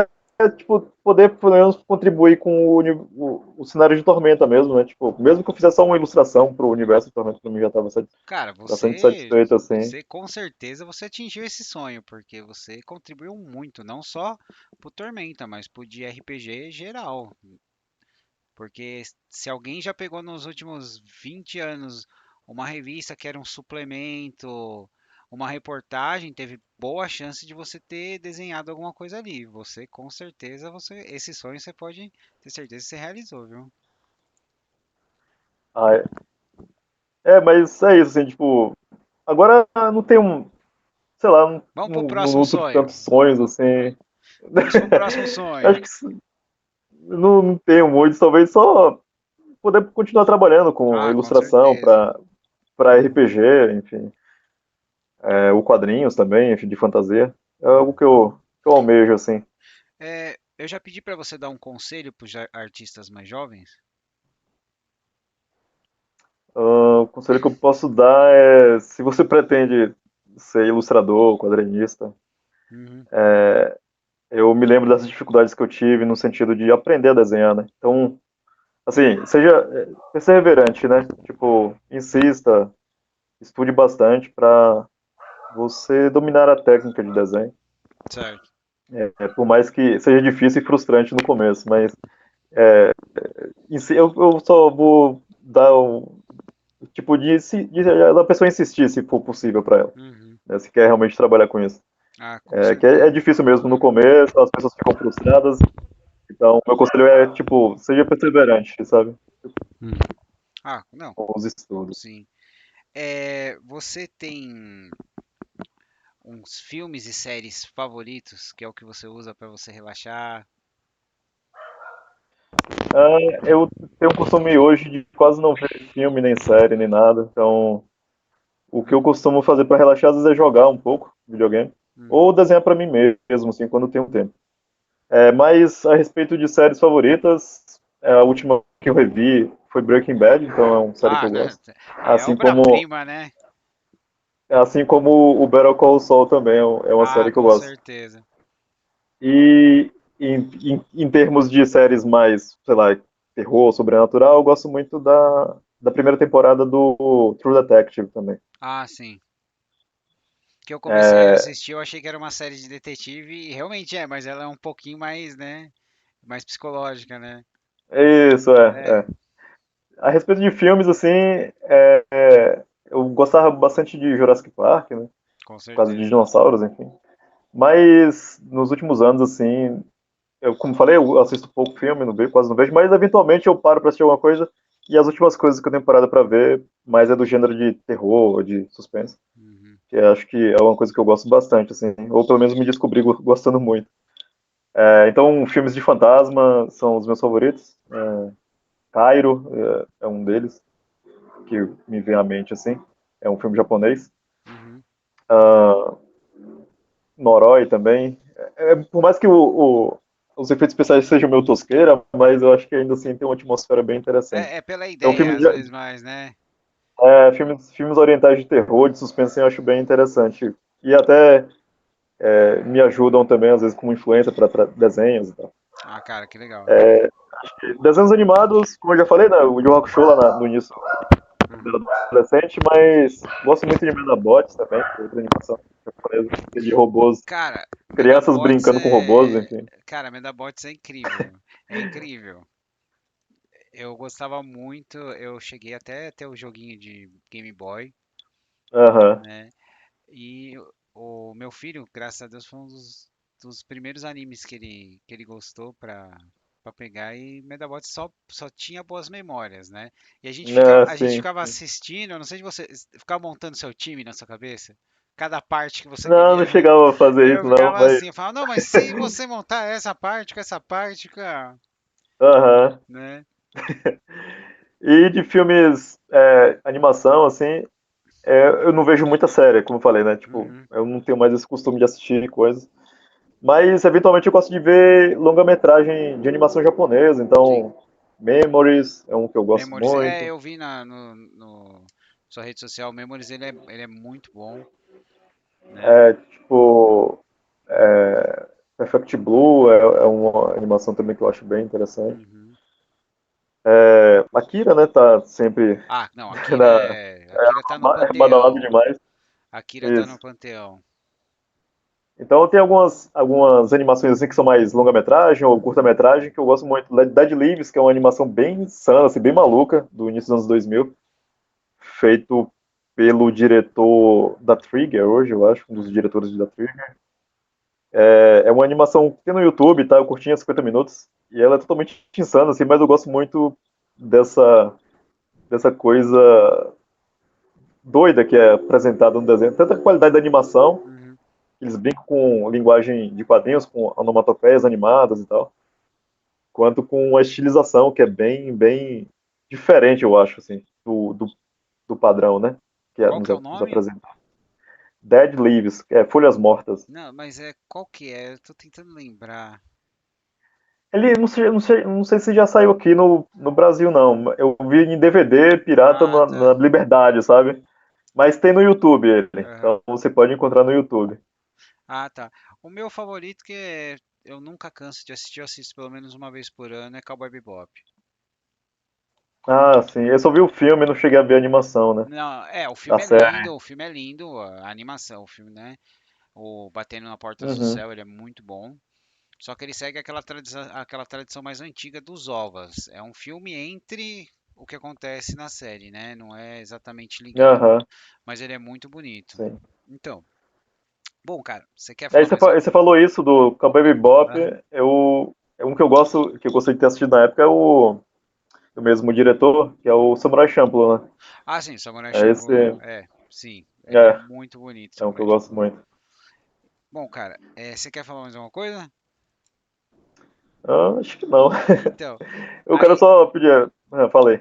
tipo, poder, pelo menos, contribuir com o cenário de Tormenta mesmo, né? Tipo, mesmo que eu fizesse só uma ilustração pro universo de Tormenta, pra mim já estava Cara, bastante você, satisfeito, assim. você com certeza você atingiu esse sonho, porque você contribuiu muito, não só pro Tormenta, mas pro de RPG geral. Porque se alguém já pegou nos últimos 20 anos uma revista que era um suplemento, uma reportagem, teve boa chance de você ter desenhado alguma coisa ali. Você, com certeza, esse sonho você pode ter certeza que você realizou, viu? Ah, mas é isso, assim, tipo, agora não tem sei lá, Vamos pro não próximo nutro sonho. tantos sonhos, assim. Vamos pro próximo sonho. Acho que não tenho muito, talvez só poder continuar trabalhando com Ah, com ilustração certeza. para RPG, enfim, o quadrinhos também, enfim, de fantasia. É algo que eu almejo, assim. Eu já pedi para você dar um conselho para os artistas mais jovens. O conselho que eu posso dar é, se você pretende ser ilustrador, quadrinista, Uhum, eu me lembro das dificuldades que eu tive no sentido de aprender a desenhar, né? Então, assim, seja perseverante, né? Tipo, insista, estude bastante para você dominar a técnica de desenho. certo. Por mais que seja difícil e frustrante no começo, mas eu só vou dar o tipo da pessoa insistir se for possível para ela, Uhum. né, se quer realmente trabalhar com isso. Ah, com É certeza. difícil mesmo no começo, as pessoas ficam frustradas, então meu conselho é, tipo, seja perseverante, sabe, Uhum. Ah, não, com os estudos. sim. Você tem uns filmes e séries favoritos, que é o que você usa para você relaxar? Eu tenho um costume hoje de quase não ver filme, nem série, nem nada. Então, o que eu costumo fazer para relaxar às vezes é jogar um pouco videogame. Ou Uhum. desenhar para mim mesmo, assim, quando eu tenho tempo. Mas a respeito de séries favoritas, a última que eu revi foi Breaking Bad, então é uma série que Ah, eu né? gosto. É Assim como, obra-prima, né? assim como o Better Call Saul também é uma Ah, série que eu com gosto. certeza. E em termos de séries mais, sei lá, terror, sobrenatural, eu gosto muito da primeira temporada do True Detective também. Ah, sim. Que eu comecei a É, assistir, eu achei que era uma série de detetive e realmente é, mas ela é um pouquinho mais, né, mais psicológica, né? isso, É, é. A respeito de filmes, assim, eu gostava bastante de Jurassic Park, né? com Por causa de certeza. dinossauros, enfim. Mas nos últimos anos, assim, como falei, eu assisto pouco filme, não vejo, quase não vejo, mas eventualmente eu paro pra assistir alguma coisa. E as últimas coisas que eu tenho parado pra ver, mais é do gênero de terror, de suspense. Uhum. Que eu acho que é uma coisa que eu gosto bastante, assim, ou pelo menos me descobri gostando muito. Então, filmes de fantasma são os meus favoritos. Cairo é um deles, que me vem à mente, assim. É um filme japonês. Uhum. Noroi também. Por mais que os efeitos especiais sejam meio tosqueira, mas eu acho que ainda assim tem uma atmosfera bem interessante. É pela Então, ideia, às vezes mais, né? filmes orientais de terror, de suspense, eu acho bem interessante. E até me ajudam também, às vezes, como influência para desenhos e tal. Ah, cara, que legal. Desenhos animados, como eu já falei, né, o Yu Hakusho lá no início Uhum. do adolescente, mas gosto muito de Medabots também, que é outra animação japonesa, de robôs, Cara, crianças Medabots brincando com robôs, é. enfim. Cara, Medabots é incrível. É incrível. Eu gostava muito, eu cheguei até a ter o joguinho de Game Boy, Aham. né? E o meu filho, graças a Deus, foi um dos primeiros animes que ele gostou pra pegar e Medabots só tinha boas memórias, né? E a gente Sim, ficava sim. assistindo, eu não sei de você, ficava montando seu time na sua cabeça, cada parte que você Não, queria. não chegava a fazer Eu isso, não, ficava mas. assim, eu falava, não, mas se você montar essa parte com essa parte, cara, Aham. né? E de filmes, animação, assim, eu não vejo muita série, como eu falei, né? Tipo, Uhum, eu não tenho mais esse costume de assistir coisas. Mas, eventualmente, eu gosto de ver longa-metragem de animação japonesa. sim. Então, Memories é um que eu gosto Memories, muito. eu vi no sua rede social, o Memories ele é muito bom, né? Tipo, Perfect Blue é uma animação também que eu acho bem interessante. Uhum. Akira, né, tá sempre Ah, não, na, Akira tá no badalado panteão. demais. Akira tá no Isso. panteão. Então tem algumas animações assim que são mais longa-metragem ou curta-metragem que eu gosto muito. Dead Leaves, que é uma animação bem insana, assim, bem maluca, do início dos anos 2000, feito pelo diretor da Trigger hoje, eu acho, um dos Uhum. diretores da Trigger. É uma animação que tem no YouTube, tá? Eu curtinha 50 minutos, e ela é totalmente insana, assim, mas eu gosto muito dessa coisa doida que é apresentada no desenho. Tanto a qualidade da animação, Uhum. eles brincam com linguagem de quadrinhos, com onomatopeias animadas e tal, quanto com a estilização, que é bem diferente, eu acho, assim, do padrão, né? Que Qual que é o nos nome? apresenta. Dead Leaves, Folhas Mortas. Não, mas qual que é? Eu tô tentando lembrar. Ele, não sei se já saiu aqui no Brasil, não. Eu vi em DVD pirata Ah, na tá. Liberdade, sabe? Mas tem no YouTube ele. Aham. Então você pode encontrar no YouTube. Ah, tá. O meu favorito eu nunca canso de assistir, eu assisto pelo menos uma vez por ano, é Cowboy Bebop. Ah, sim. Eu só vi o filme, não cheguei a ver a animação, né? Não, A série. o filme é lindo, a animação, o filme, né? O Batendo na Portas do Uhum. Céu, ele é muito bom. Só que ele segue aquela tradição mais antiga dos ovas. É um filme entre o que acontece na série, né? Não é exatamente ligado, Aham, mas ele é muito bonito. sim. Então, bom, cara, você quer Aí falar mais? você falou isso do Cowboy Bebop. Ah, É um que eu gosto, que eu gostei de ter assistido na época, é o mesmo diretor, que é o Samurai Champloo, né? sim, Samurai É esse, Champloo, sim, ele é é, muito bonito, é um que eu Samurai gosto Champloo. muito. Bom, cara, você quer falar mais alguma coisa? Acho que não. Então, Eu quero aí só pedir. Falei.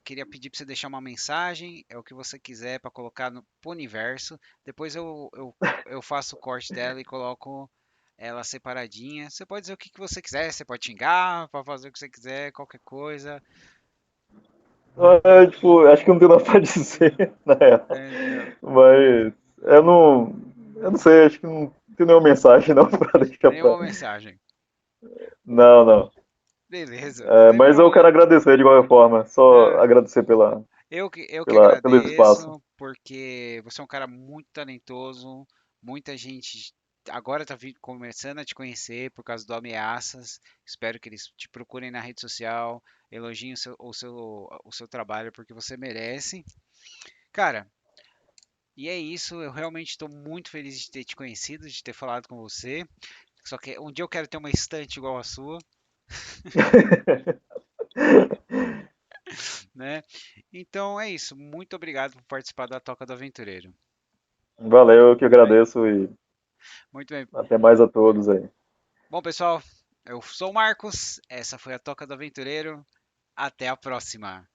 queria pedir para você deixar uma mensagem, é o que você quiser para colocar pro universo. Depois eu faço o corte dela e coloco ela separadinha. Você pode dizer o que você quiser, você pode xingar, pode fazer o que você quiser, qualquer coisa. Tipo, acho que não tem nada pra dizer, na real. Então, Mas eu não. Eu não sei, acho que não tem nenhuma mensagem não pra deixar pra. nenhuma mensagem. Não, não. Beleza, não tem Mas eu quero problema. agradecer de qualquer forma. Só Não, agradecer eu que pelo espaço. agradeço, porque você é um cara muito talentoso. Muita gente agora está começando a te conhecer por causa do Ameaças. Espero que eles te procurem na rede social, elogiem o seu trabalho, porque você merece. Cara, e é isso. Eu realmente estou muito feliz de ter te conhecido, de ter falado com você. Só que um dia eu quero ter uma estante igual a sua, né? Então é isso. Muito obrigado por participar da Toca do Aventureiro. Valeu, eu que Tudo bem? agradeço e Muito bem. até mais a todos aí. Bom, pessoal, eu sou o Marcos, essa foi a Toca do Aventureiro. Até a próxima.